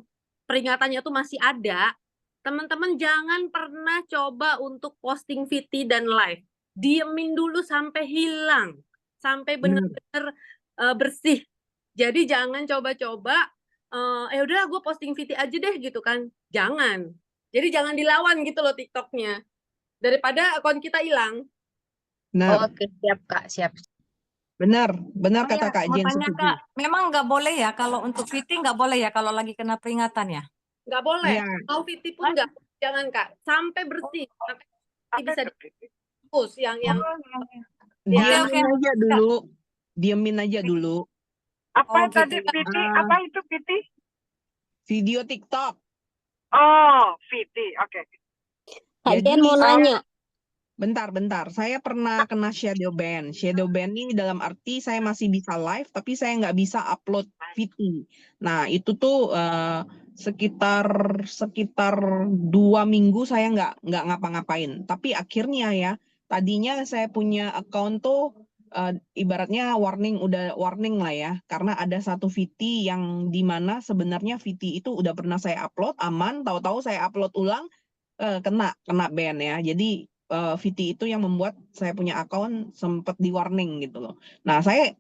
S5: peringatannya tuh masih ada. Teman-teman jangan pernah coba untuk posting VT dan live. Diemin dulu sampai hilang, sampai benar-benar bersih. Jadi jangan coba-coba, udah gue posting VT aja deh gitu kan. Jangan. Jadi jangan dilawan gitu loh TikToknya. Daripada akun kita hilang.
S1: Benar.
S8: Oke, siap Kak, siap.
S1: Benar kata Kak Jen,
S10: Makanya
S1: setuju.
S10: Kak, memang nggak boleh ya kalau untuk VT, nggak boleh ya kalau lagi kena peringatan ya?
S5: Nggak boleh.
S1: Iya.
S5: Mau VT pun nggak, jangan Kak. Sampai bersih. Sampai bisa dihapus yang
S1: Diemin aja dulu. Diemin aja dulu.
S6: Apa tadi VT? Apa itu VT?
S1: Video TikTok.
S6: Oh, VT. Oke.
S8: Kak Jen mau nanya.
S1: Bentar. Saya pernah kena shadow ban. Shadow ban ini dalam arti saya masih bisa live, tapi saya nggak bisa upload VT. Nah, itu tuh sekitar 2 minggu saya nggak ngapa-ngapain. Tapi akhirnya ya, tadinya saya punya account tuh ibaratnya warning lah ya, karena ada satu VT yang dimana sebenarnya VT itu udah pernah saya upload aman, tahu-tahu saya upload ulang kena ban ya. Jadi VT itu yang membuat saya punya akun sempat di warning gitu loh. Nah, saya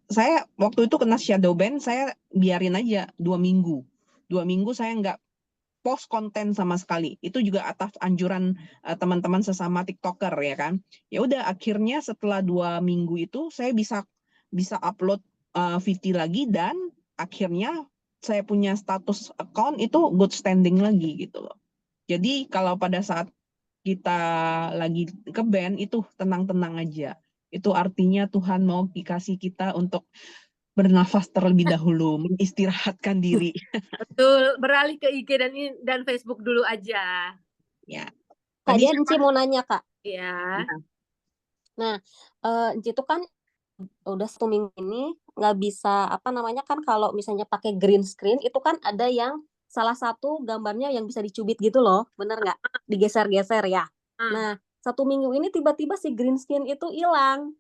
S1: waktu itu kena shadow ban, saya biarin aja 2 minggu. 2 minggu saya nggak post konten sama sekali. Itu juga atas anjuran teman-teman sesama TikToker ya kan. Ya udah, akhirnya setelah 2 minggu itu saya bisa upload VT lagi, dan akhirnya saya punya status account itu good standing lagi gitu loh. Jadi kalau pada saat kita lagi ke ban itu tenang-tenang aja. Itu artinya Tuhan mau dikasih kita untuk bernafas terlebih dahulu, mengistirahatkan diri.
S5: Betul, beralih ke IG dan Facebook dulu aja.
S1: Ya.
S11: Kak
S1: Tadi
S11: Jen, Enci mau nanya Kak.
S5: Ya.
S11: Nah, Enci itu kan udah 1 minggu ini nggak bisa apa namanya kan kalau misalnya pakai green screen itu kan ada yang salah satu gambarnya yang bisa dicubit gitu loh, bener nggak? Digeser-geser ya. Nah, 1 minggu ini tiba-tiba si green screen itu hilang.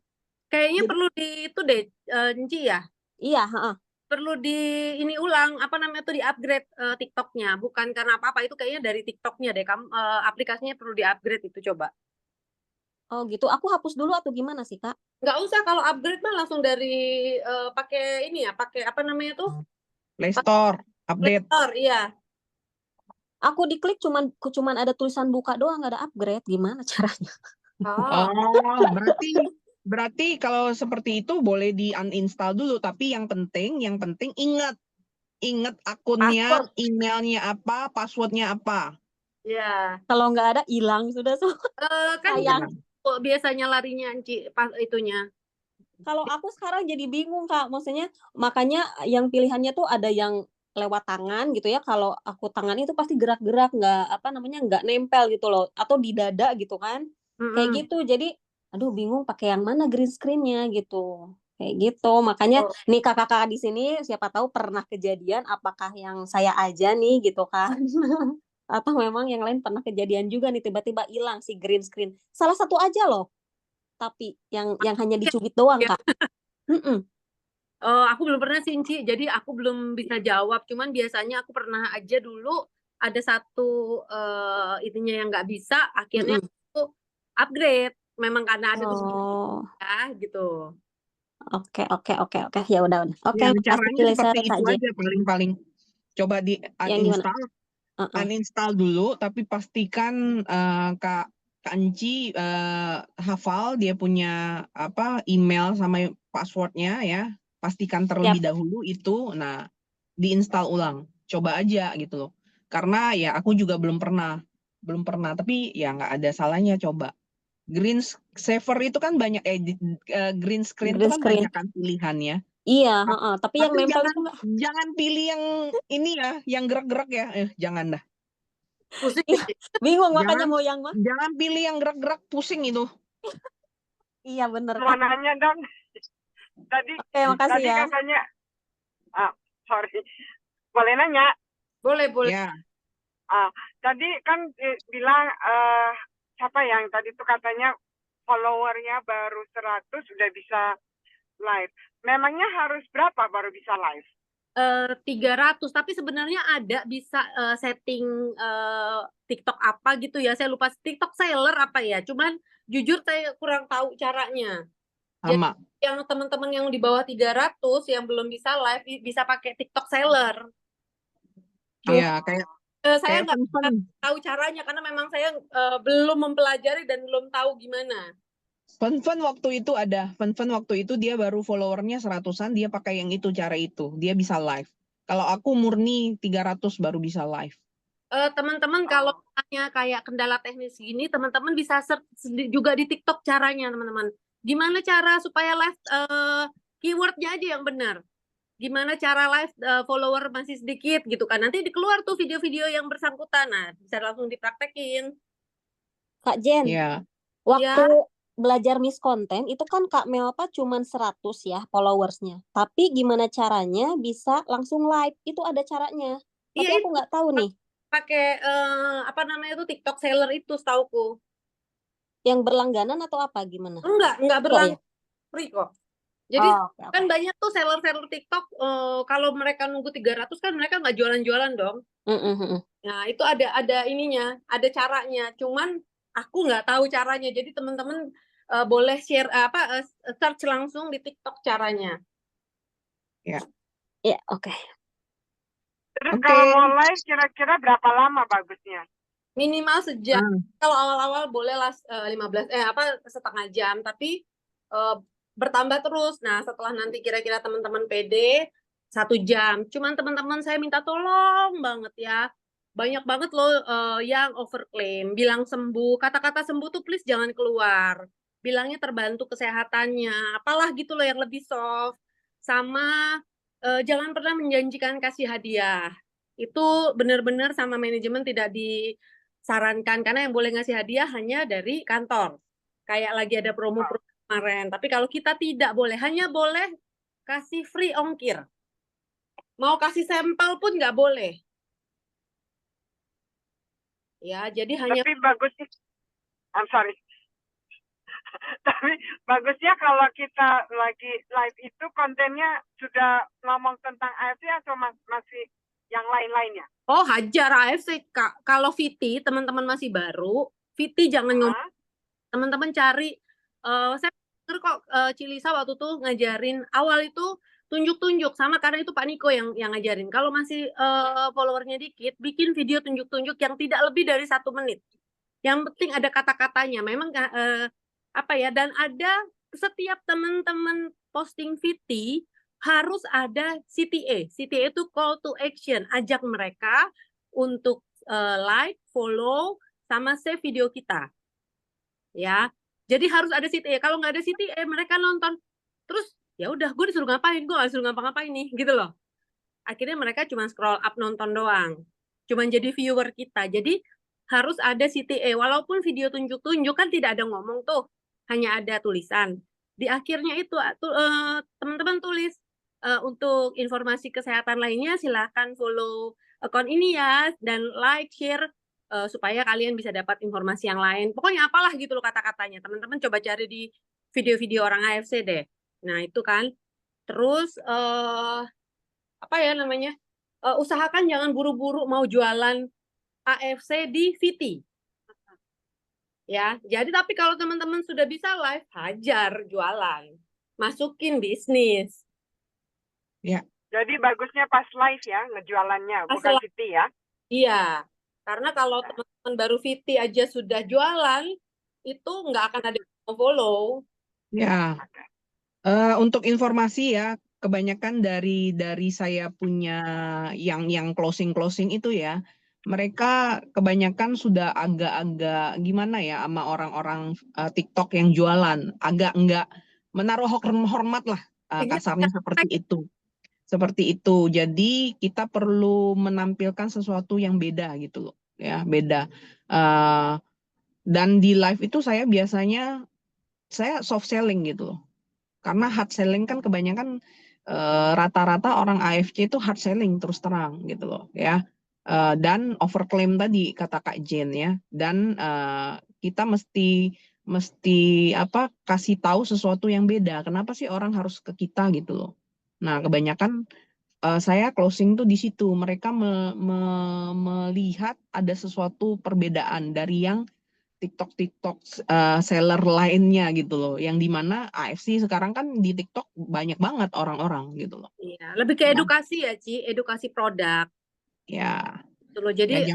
S5: Kayaknya
S11: Jadi-
S5: perlu di itu deh, Enci ya.
S11: Iya, heeh.
S5: Perlu di ini ulang, apa namanya tuh, di upgrade TikToknya. Bukan karena apa-apa, itu kayaknya dari TikToknya deh. Kamu aplikasinya perlu di upgrade itu, coba.
S11: Oh gitu, aku hapus dulu atau gimana sih Kak?
S5: Nggak usah, kalau upgrade mah langsung dari pakai ini ya, pakai apa namanya tuh?
S1: Play Store, update.
S5: Play Store, iya.
S11: Aku diklik cuman ada tulisan buka doang, nggak ada upgrade. Gimana caranya?
S1: Oh, berarti kalau seperti itu boleh di uninstall dulu, tapi yang penting ingat akunnya, emailnya apa, passwordnya apa.
S5: Ya.
S11: Kalau nggak ada hilang sudah semua.
S5: Kan
S11: Sayang.
S5: kok biasanya larinya Enci pas itunya.
S11: Kalau aku sekarang jadi bingung Kak, maksudnya makanya yang pilihannya tuh ada yang lewat tangan gitu ya. Kalau aku tangan itu pasti gerak-gerak, nggak apa namanya nggak nempel gitu loh, atau di dada gitu kan, kayak gitu. Jadi, aduh bingung pakai yang mana green screen-nya gitu, kayak gitu. Makanya nih kakak-kakak di sini siapa tahu pernah kejadian, apakah yang saya aja nih gitu kan, atau memang yang lain pernah kejadian juga nih tiba-tiba hilang si green screen. Salah satu aja loh. Tapi yang hanya dicubit doang, Kak.
S5: Aku belum pernah sih, Enci. Jadi aku belum bisa jawab. Cuman biasanya aku pernah aja dulu ada satu itunya yang nggak bisa. Akhirnya aku upgrade. Memang karena ada tuh ya gitu.
S11: Oke. Ya udah. Oke,
S1: Ya,
S11: makasih
S1: caranya
S11: Lisa,
S1: seperti itu
S11: Kak Jen.
S1: aja paling. Coba di
S11: Yang gimana?
S1: uninstall dulu, tapi pastikan Kak Enci hafal dia punya apa email sama passwordnya ya. Pastikan terlebih dahulu itu. Nah, diinstal ulang. Coba aja gitu loh. Karena ya aku juga belum pernah. Tapi ya nggak ada salahnya coba. Green saver itu kan banyak green screen itu kan banyak kan pilihannya.
S11: Iya, tapi yang nempel itu
S1: jangan pilih yang ini ya, yang gerak-gerak ya. Jangan dah.
S5: Pusing.
S11: Bingung makanya mau yang mah.
S1: Jangan pilih yang gerak-gerak, pusing itu.
S11: Iya bener.
S6: Mau nanya dong. Tadi
S11: ya.
S6: katanya, sorry, boleh nanya?
S5: Boleh.
S1: Ya.
S6: Tadi kan bilang siapa yang tadi tuh katanya followernya baru 100 sudah bisa live. Memangnya harus berapa baru bisa live?
S5: 300, tapi sebenarnya ada bisa setting TikTok apa gitu ya. Saya lupa, TikTok seller apa ya. Cuman jujur saya kurang tahu caranya.
S1: Sama.
S5: Jadi yang teman-teman yang di bawah 300 yang belum bisa live bisa pakai TikTok seller.
S1: Iya, kayak
S5: saya nggak tahu caranya karena memang saya belum mempelajari dan belum tahu gimana.
S1: Fun waktu itu ada. Fun waktu itu dia baru followernya 100-an, dia pakai yang itu, cara itu. Dia bisa live. Kalau aku murni 300 baru bisa live.
S5: Teman-teman kalau tanya kayak kendala teknis gini, teman-teman bisa search juga di TikTok caranya, teman-teman. Gimana cara supaya live keywordnya aja yang benar. Gimana cara live follower masih sedikit gitu kan. Nanti dikeluar tuh video-video yang bersangkutan. Nah, bisa langsung dipraktekin.
S11: Kak Jen, waktu belajar Miss Konten itu kan Kak Melpa cuman 100 ya followersnya. Tapi gimana caranya bisa langsung live? Itu ada caranya. Tapi aku nggak tahu nih.
S5: Pakai apa namanya tuh TikTok seller itu setauku.
S11: Yang berlangganan atau apa gimana?
S5: Enggak berlangganan. Free kok. Jadi kan banyak tuh seller-seller TikTok kalau mereka nunggu 300 kan mereka nggak jualan-jualan dong. Nah, itu ada ininya, ada caranya. Cuman aku nggak tahu caranya. Jadi teman-teman boleh share search langsung di TikTok caranya.
S1: Ya.
S11: Ya, oke.
S6: Terus
S1: Oke.
S6: kalau mau live kira-kira berapa lama bagusnya?
S5: Minimal sejam.
S1: Ah,
S5: Kalau awal-awal bolehlah setengah jam, tapi bertambah terus. Nah, setelah nanti kira-kira teman-teman pede 1 jam. Cuman teman-teman saya minta tolong banget ya. Banyak banget loh yang overclaim, bilang sembuh. Kata-kata sembuh tuh please jangan keluar. Bilangnya terbantu kesehatannya. Apalah gitu loh yang lebih soft. Sama jangan pernah menjanjikan kasih hadiah. Itu benar-benar sama manajemen tidak disarankan karena yang boleh ngasih hadiah hanya dari kantor. Kayak lagi ada promo kemarin. Tapi kalau kita tidak boleh, hanya boleh kasih free ongkir. Mau kasih sampel pun nggak boleh. Ya, jadi hanya
S6: Tapi bagusnya, I'm sorry. Tapi bagusnya kalau kita lagi live itu kontennya sudah ngomong tentang AFC atau masih yang lain-lainnya?
S5: Oh, hajar AFC, Kak. Kalau VT, teman-teman masih baru, VT jangan ngomong. Teman-teman cari, saya denger kok Cilisa waktu itu ngajarin, awal itu tunjuk-tunjuk, sama karena itu Pak Niko yang ngajarin. Kalau masih followernya dikit, bikin video tunjuk-tunjuk yang tidak lebih dari 1 menit. Yang penting ada kata-katanya. Memang dan ada setiap teman-teman posting VT harus ada CTA. CTA itu call to action, ajak mereka untuk like, follow, sama save video kita. Ya, jadi harus ada CTA. Kalau nggak ada CTA, mereka nonton terus ya udah, gue disuruh ngapain, gue nggak disuruh ngapa-ngapain nih, gitu loh. Akhirnya mereka cuma scroll up nonton doang, cuma jadi viewer kita. Jadi harus ada CTA, walaupun video tunjuk-tunjuk kan tidak ada ngomong tuh, hanya ada tulisan. Di akhirnya itu teman-teman tulis untuk informasi kesehatan lainnya silakan follow akun ini ya, dan like, share supaya kalian bisa dapat informasi yang lain. Pokoknya apalah gitu loh kata-katanya. Teman-teman coba cari di video-video orang AFC deh. Nah, itu kan. Terus usahakan jangan buru-buru mau jualan AFC di VT. Ya, jadi tapi kalau teman-teman sudah bisa live, hajar jualan. Masukin bisnis.
S1: ya.
S6: Jadi bagusnya pas live ya, ngejualannya,
S5: Pas
S6: bukan
S5: live.
S6: VT ya.
S5: Iya, karena kalau teman-teman baru VT aja sudah jualan, itu nggak akan ada yang mau follow.
S1: Ya. Untuk informasi ya, kebanyakan dari saya punya yang closing itu ya, mereka kebanyakan sudah agak-agak gimana ya sama orang-orang TikTok yang jualan, agak enggak menaruh hormat lah, kasarnya seperti itu. Jadi kita perlu menampilkan sesuatu yang beda gitu loh, ya beda. Dan di live itu saya biasanya soft selling gitu loh. Karena hard selling kan kebanyakan rata-rata orang AFC itu hard selling terus terang gitu loh ya. Dan overclaim tadi kata Kak Jen ya. Dan kita mesti kasih tahu sesuatu yang beda. Kenapa sih orang harus ke kita gitu loh. Nah, kebanyakan saya closing tuh di situ. Mereka melihat ada sesuatu perbedaan dari yang TikTok seller lainnya gitu loh, yang dimana AFC sekarang kan di TikTok banyak banget orang-orang gitu loh.
S5: Iya, lebih ke edukasi ya, Ci, edukasi produk.
S1: Ya.
S5: Gitu loh. Jadi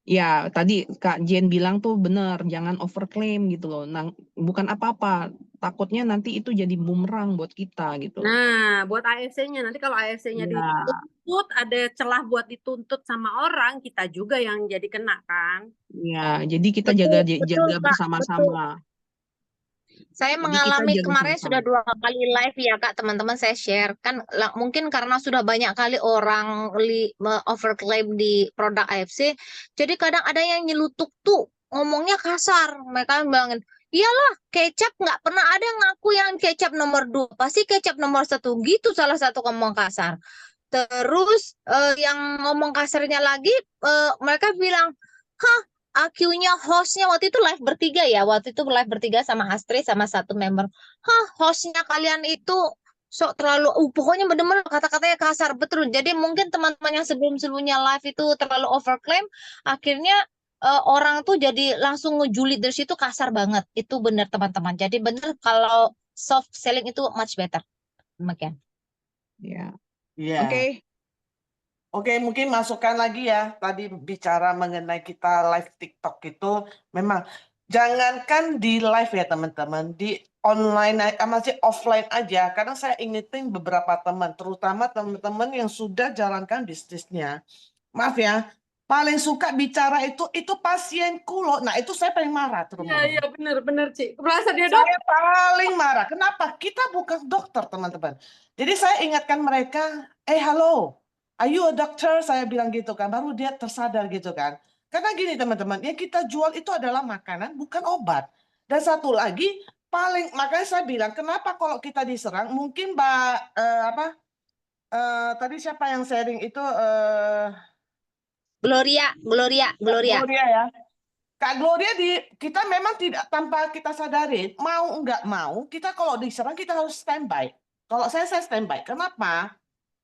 S1: ya tadi Kak Jen bilang tuh bener, jangan overclaim gitu loh. Nah, bukan apa-apa, takutnya nanti itu jadi bumerang buat kita gitu.
S5: Nah, buat AFC-nya nanti kalau AFC-nya dituntut, ada celah buat dituntut sama orang, kita juga yang jadi kena kan.
S1: Ya, jadi kita jaga bersama-sama.
S8: Saya mengalami kemarin sudah 2 kali live ya Kak, teman-teman saya share. Kan mungkin karena sudah banyak kali orang overclaim di produk AFC, jadi kadang ada yang nyelutuk tuh, ngomongnya kasar. Mereka bilangin, iyalah kecap nggak pernah ada ngaku yang kecap nomor 2, pasti kecap nomor 1 gitu, salah satu ngomong kasar. Terus yang ngomong kasarnya lagi, mereka bilang, hah, AQ-nya hostnya waktu itu live bertiga ya, waktu itu live bertiga sama Astrid sama satu member. Hah, hostnya kalian itu sok terlalu, pokoknya bener-bener kata-katanya kasar, betul. Jadi mungkin teman-teman yang sebelum-sebelumnya live itu terlalu overclaim, akhirnya orang tuh jadi langsung ngejulit dari situ kasar banget. Itu benar teman-teman. Jadi benar kalau soft selling itu much better. Demikian.
S1: Ya.
S4: Iya.
S1: Oke.
S4: Oke, mungkin masukkan lagi ya. Tadi bicara mengenai kita live TikTok itu memang jangankan di live ya teman-teman, di online masih offline aja. Karena saya ingetin beberapa teman, terutama teman-teman yang sudah jalankan bisnisnya. Maaf ya, paling suka bicara itu pasienku loh. Nah, itu saya paling marah
S5: Iya,
S4: teman-teman.
S5: iya, benar dia
S4: Saya
S5: dok.
S4: paling marah. Kenapa? Kita bukan dokter, teman-teman. Jadi saya ingatkan mereka, halo, are you a doctor? Saya bilang gitu kan. Baru dia tersadar gitu kan. Karena gini teman-teman, yang kita jual itu adalah makanan, bukan obat. Dan satu lagi, makanya saya bilang, kenapa kalau kita diserang, mungkin tadi siapa yang sharing itu?
S8: Gloria.
S4: Gloria ya. Kak Gloria, kita memang tidak, tanpa kita sadari, mau nggak mau, kita kalau diserang kita harus standby. Kalau saya standby. Kenapa?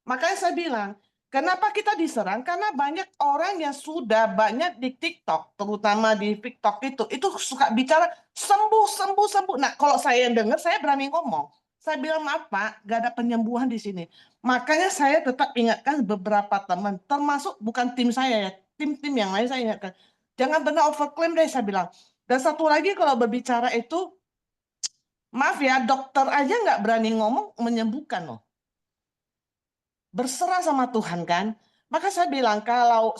S4: Makanya saya bilang, kenapa kita diserang? Karena banyak orang yang sudah banyak di TikTok, terutama di TikTok itu suka bicara sembuh. Nah, kalau saya yang dengar, saya berani ngomong. Saya bilang, maaf Pak, nggak ada penyembuhan di sini. Makanya saya tetap ingatkan beberapa teman, termasuk bukan tim saya ya, tim-tim yang lain saya ingatkan. Jangan pernah overclaim deh, saya bilang. Dan satu lagi kalau berbicara itu, maaf ya, dokter aja nggak berani ngomong menyembuhkan loh. Berserah sama Tuhan kan. Maka saya bilang kalau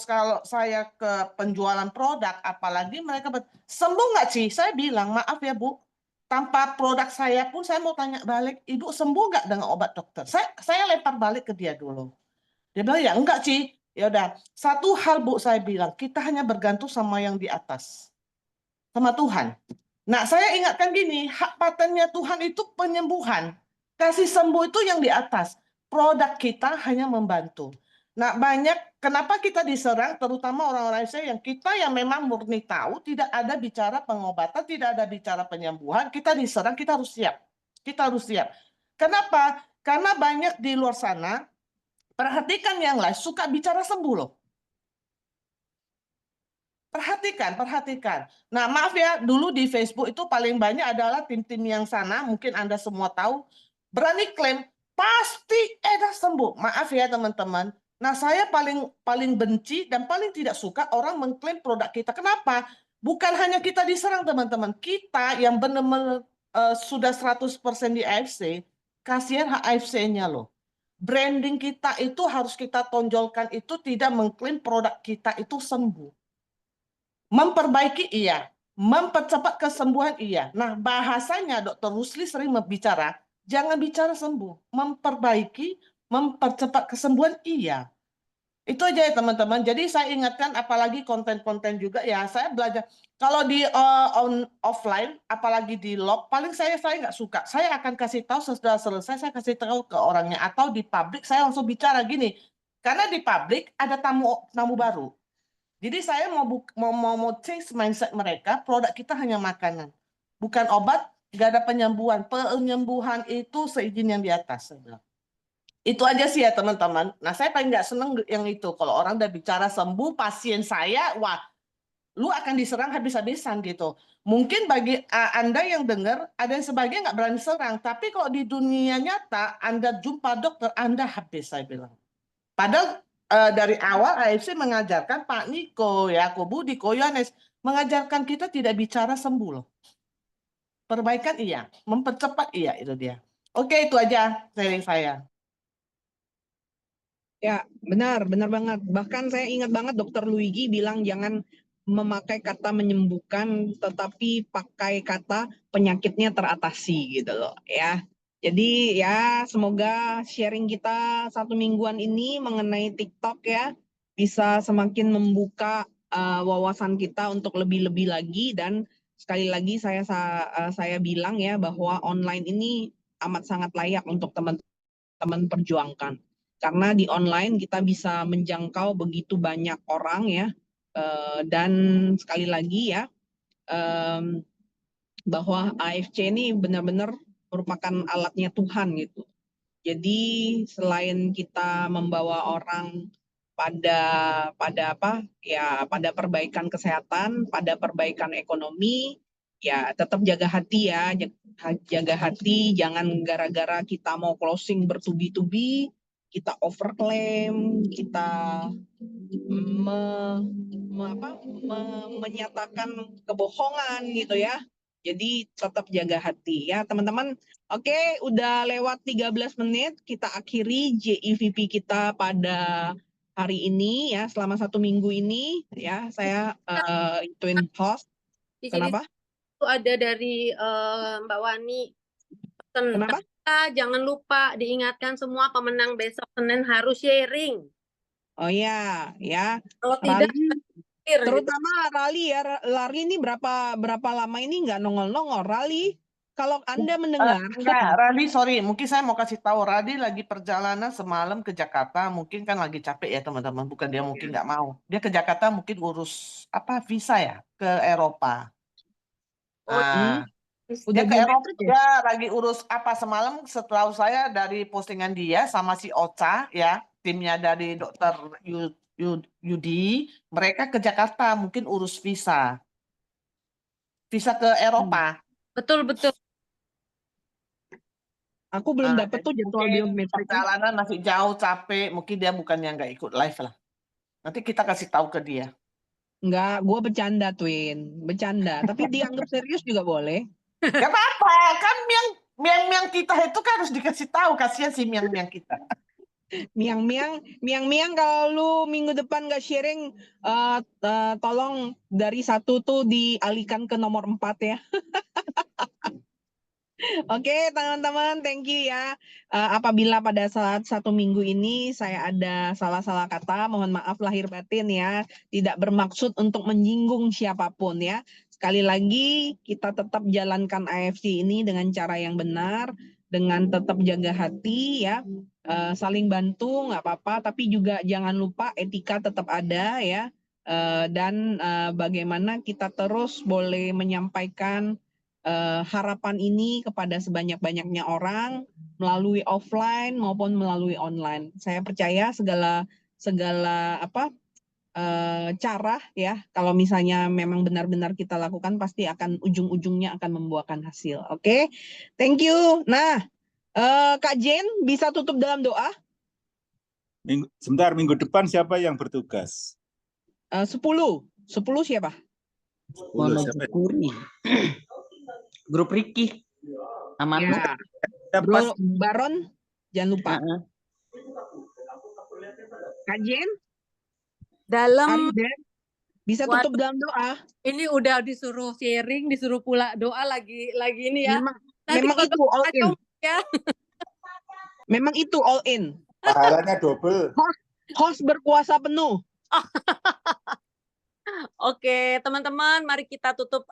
S4: saya ke penjualan produk, apalagi mereka sembuh nggak sih? Saya bilang maaf ya Bu, tanpa produk saya pun saya mau tanya balik, Ibu sembuh nggak dengan obat dokter? Saya lempar balik ke dia dulu. Dia bilang ya enggak sih. Ya udah, satu hal Bu saya bilang, kita hanya bergantung sama yang di atas, sama Tuhan. Nah, saya ingatkan gini, hak patennya Tuhan itu penyembuhan. Kasih sembuh itu yang di atas. Produk kita hanya membantu. Nah, kenapa kita diserang, terutama orang-orang saya yang memang murni tahu, tidak ada bicara pengobatan, tidak ada bicara penyembuhan, kita diserang, kita harus siap. Kita harus siap. Kenapa? Karena banyak di luar sana, perhatikan yang lain, suka bicara sembuh loh. Perhatikan. Nah, maaf ya, dulu di Facebook itu paling banyak adalah tim-tim yang sana, mungkin Anda semua tahu, berani klaim, pasti sembuh. Maaf ya teman-teman. Nah, saya paling benci dan paling tidak suka orang mengklaim produk kita. Kenapa? Bukan hanya kita diserang teman-teman. Kita yang benar-benar sudah 100% di AFC, kasihan AFC-nya loh. Branding kita itu harus kita tonjolkan itu tidak mengklaim produk kita itu sembuh. Memperbaiki iya, mempercepat kesembuhan iya. Nah, bahasanya Dr. Rusli sering berbicara, jangan bicara sembuh, memperbaiki, mempercepat kesembuhan iya. Itu aja ya teman-teman. Jadi saya ingatkan apalagi konten-konten juga ya, saya belajar. Kalau di offline, apalagi di log, paling saya nggak suka. Saya akan kasih tahu sesudah selesai, saya kasih tahu ke orangnya. Atau di publik, saya langsung bicara gini. Karena di publik ada tamu baru. Jadi saya mau change mindset mereka, produk kita hanya makanan. Bukan obat, nggak ada penyembuhan. Penyembuhan itu seizin yang di atas. Itu aja sih ya teman-teman. Nah, saya paling nggak seneng yang itu. Kalau orang udah bicara sembuh, pasien saya, wah, lu akan diserang habis-habisan gitu. Mungkin bagi Anda yang dengar, ada yang sebagian nggak berani serang. Tapi kalau di dunia nyata, Anda jumpa dokter, Anda habis, saya bilang. Padahal dari awal AFC mengajarkan Pak Niko, ya, Budi, Yohanes, mengajarkan kita tidak bicara sembuh loh. Perbaikan iya, mempercepat iya, itu dia. Oke, itu aja sharing saya.
S1: Ya, benar banget. Bahkan saya ingat banget Dokter Luigi bilang jangan memakai kata menyembuhkan, tetapi pakai kata penyakitnya teratasi gitu loh ya. Jadi ya semoga sharing kita 1 mingguan ini mengenai TikTok ya bisa semakin membuka wawasan kita untuk lebih-lebih lagi. Dan sekali lagi saya bilang ya bahwa online ini amat sangat layak untuk teman-teman perjuangkan. Karena di online kita bisa menjangkau begitu banyak orang ya. Dan sekali lagi ya bahwa AFC ini benar-benar merupakan alatnya Tuhan gitu. Jadi selain kita membawa orang pada perbaikan kesehatan, pada perbaikan ekonomi. Ya, tetap jaga hati ya, jaga hati, jangan gara-gara kita mau closing bertubi-tubi, kita overclaim, kita menyatakan kebohongan gitu ya. Jadi tetap jaga hati ya teman-teman. Oke, udah lewat 13 menit, kita akhiri JEVP kita pada hari ini ya, selama 1 minggu ini ya, saya ituin host. Kenapa?
S5: Itu ada dari Mbak Wani.
S1: Kenapa?
S5: Jangan lupa diingatkan semua pemenang besok Senin harus sharing.
S1: Oh ya, ya.
S5: Kalau tidak,
S1: terutama Rali ya, Rali ini berapa lama ini nggak nongol-nongol, Rali. Kalau Anda mendengar.
S4: Enggak, Rali, sorry, mungkin saya mau kasih tahu, Rali lagi perjalanan semalam ke Jakarta, mungkin kan lagi capek ya teman-teman, bukan dia mungkin nggak mau. Dia ke Jakarta mungkin urus visa ya, ke Eropa. Dia ke Eropa, dia lagi urus semalam setelah saya dari postingan dia sama si Ocha ya, timnya dari dokter Yudi, mereka ke Jakarta mungkin urus visa ke Eropa.
S5: Betul.
S1: Aku belum dapat tuh jadwal biometrik.
S4: Perjalanan masih jauh, capek, mungkin dia bukannya nggak ikut live lah. Nanti kita kasih tahu ke dia.
S1: Enggak, gue bercanda, Twin. Bercanda. Tapi dianggap serius juga boleh.
S4: Gak apa-apa, kan miang kita itu kan harus dikasih tahu, kasihan si miang kita.
S1: Miang kalau lu minggu depan nggak sharing, tolong dari 1 tuh dialihkan ke nomor 4 ya. Oke, teman-teman, thank you ya. Apabila pada saat 1 minggu ini saya ada salah-salah kata, mohon maaf lahir batin ya. Tidak bermaksud untuk menyinggung siapapun ya. Sekali lagi, kita tetap jalankan AFC ini dengan cara yang benar, dengan tetap jaga hati ya. Saling bantu nggak apa-apa, tapi juga jangan lupa etika tetap ada ya. Dan bagaimana kita terus boleh menyampaikan harapan ini kepada sebanyak-banyaknya orang melalui offline maupun melalui online. Saya percaya segala cara ya, kalau misalnya memang benar-benar kita lakukan pasti akan ujung-ujungnya akan membuahkan hasil. Oke, thank you. Nah, Kak Jen bisa tutup dalam doa?
S9: Minggu depan siapa yang bertugas?
S1: 10 siapa?
S12: Wonogiri. Grup Ricky. Aman.
S1: Ya. Bro Baron, jangan lupa. Kak Jen?
S13: Dalam
S1: bisa tutup dalam doa.
S13: Ini udah disuruh sharing, disuruh pula doa lagi ini ya.
S1: Memang itu all in.
S13: Ya.
S1: Memang itu all in.
S9: Pahalanya double.
S1: Host berkuasa penuh.
S13: Oke, teman-teman, mari kita tutup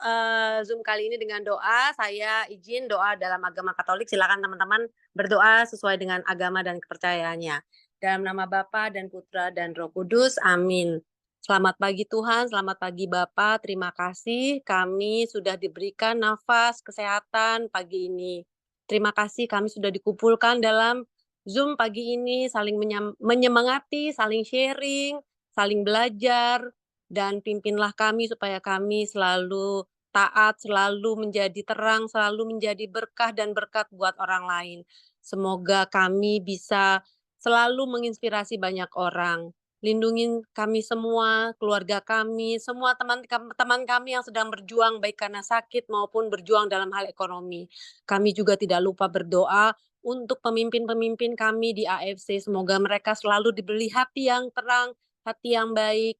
S13: Zoom kali ini dengan doa. Saya izin doa dalam agama Katolik. Silakan teman-teman berdoa sesuai dengan agama dan kepercayaannya. Dalam nama Bapa dan Putra dan Roh Kudus. Amin. Selamat pagi Tuhan, selamat pagi Bapa. Terima kasih kami sudah diberikan nafas kesehatan pagi ini. Terima kasih kami sudah dikumpulkan dalam Zoom pagi ini, saling menyemangati, saling sharing, saling belajar. Dan pimpinlah kami supaya kami selalu taat, selalu menjadi terang, selalu menjadi berkah dan berkat buat orang lain. Semoga kami bisa selalu menginspirasi banyak orang. Lindungi kami semua, keluarga kami, semua teman-teman kami yang sedang berjuang baik karena sakit maupun berjuang dalam hal ekonomi. Kami juga tidak lupa berdoa untuk pemimpin-pemimpin kami di AFC. Semoga mereka selalu diberi hati yang terang, hati yang baik,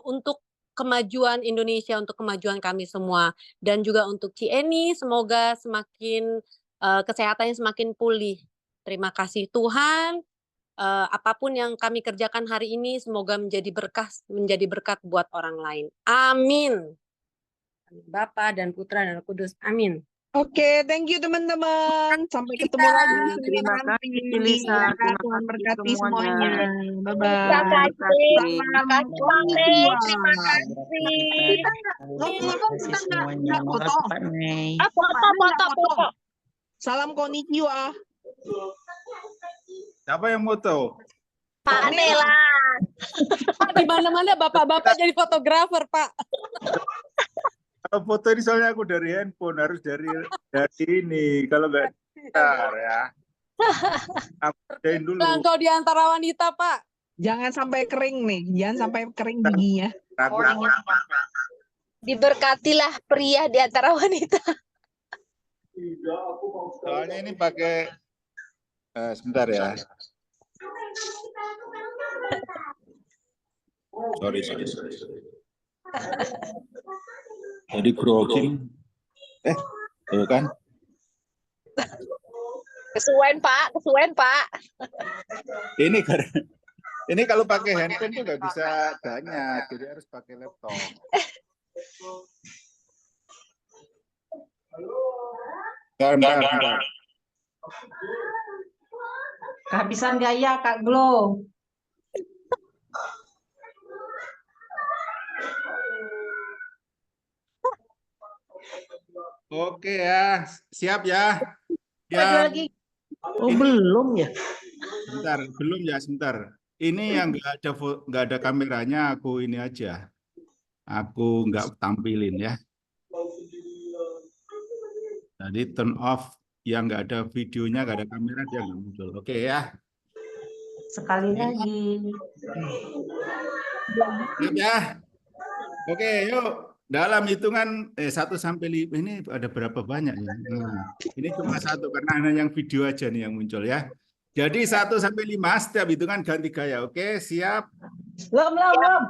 S13: untuk kemajuan Indonesia, untuk kemajuan kami semua. Dan juga untuk Cieni, semoga semakin kesehatannya semakin pulih. Terima kasih Tuhan. Apapun yang kami kerjakan hari ini, semoga menjadi berkat buat orang lain. Amin. Bapa dan Putra dan Roh Kudus. Amin.
S1: Oke, thank you teman-teman. Sampai ketemu lagi.
S12: Terima kasih Lisa.
S1: Tuhan berkati semuanya. Bye-bye.
S8: Terima kasih. Terima kasih. Terima kasih. Foto.
S1: Salam konnichiwa.
S9: Siapa yang moto?
S8: Pak Nela.
S13: Pak, di mana-mana bapak-bapak jadi fotografer, Pak.
S9: Kalau foto ini soalnya aku dari handphone, harus dari ini. Kalau nggak bentar ya. Aku kerjain dulu.
S13: Engkau di antara wanita, Pak.
S1: Jangan sampai kering nih, jangan sampai kering giginya.
S8: Diberkatilah pria di antara wanita.
S9: Soalnya ini pakai sebentar ya. Sorry. Jadi grogi. Tuh kan?
S8: Kesuwen Pak.
S9: Ini kalau pakai handphone tuh nggak bisa banyak, jadi harus pakai laptop. Bentar.
S2: Kehabisan gaya Kak Glo.
S9: Oke ya, siap ya.
S12: Lagi. Oh, belum ya?
S9: Sebentar. Ini yang nggak ada kameranya, aku ini aja. Aku nggak tampilin ya. Jadi turn off yang nggak ada videonya, nggak ada kamera, dia nggak muncul. Oke ya.
S2: Sekali lagi.
S9: Siap ya. Oke, yuk. Dalam hitungan 1 sampai 5 ini ada berapa banyak ya? Nah, ini cuma 1 karena hanya yang video aja nih yang muncul ya. Jadi 1 sampai 5 setiap hitungan ganti gaya. Oke, siap?
S2: Belum.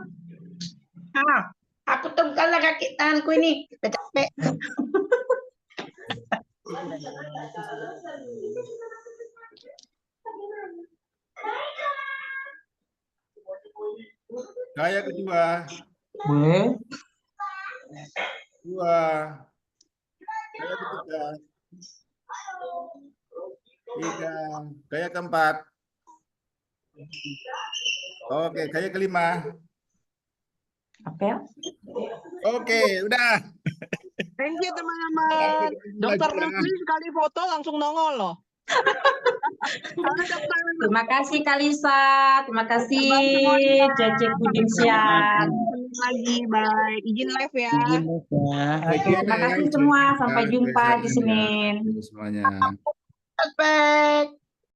S2: Aku tenggelam kaki tanganku ini. Capek.
S9: Gaya kedua.
S2: Boleh.
S9: 2. Gaya ketiga. 3. Gaya keempat. Oke, gaya kelima.
S2: Apa ya?
S9: Oke, udah.
S1: Thank you teman-teman. Dokter Lutfi sekali foto langsung nongol loh.
S2: Terima kasih Kalisa, terima kasih Cece Budinsian.
S1: Lagi, bye. Izin live ya.
S2: Oke, terima kasih semua. Sampai jumpa di Senin.
S9: Semuanya.
S12: Perfect.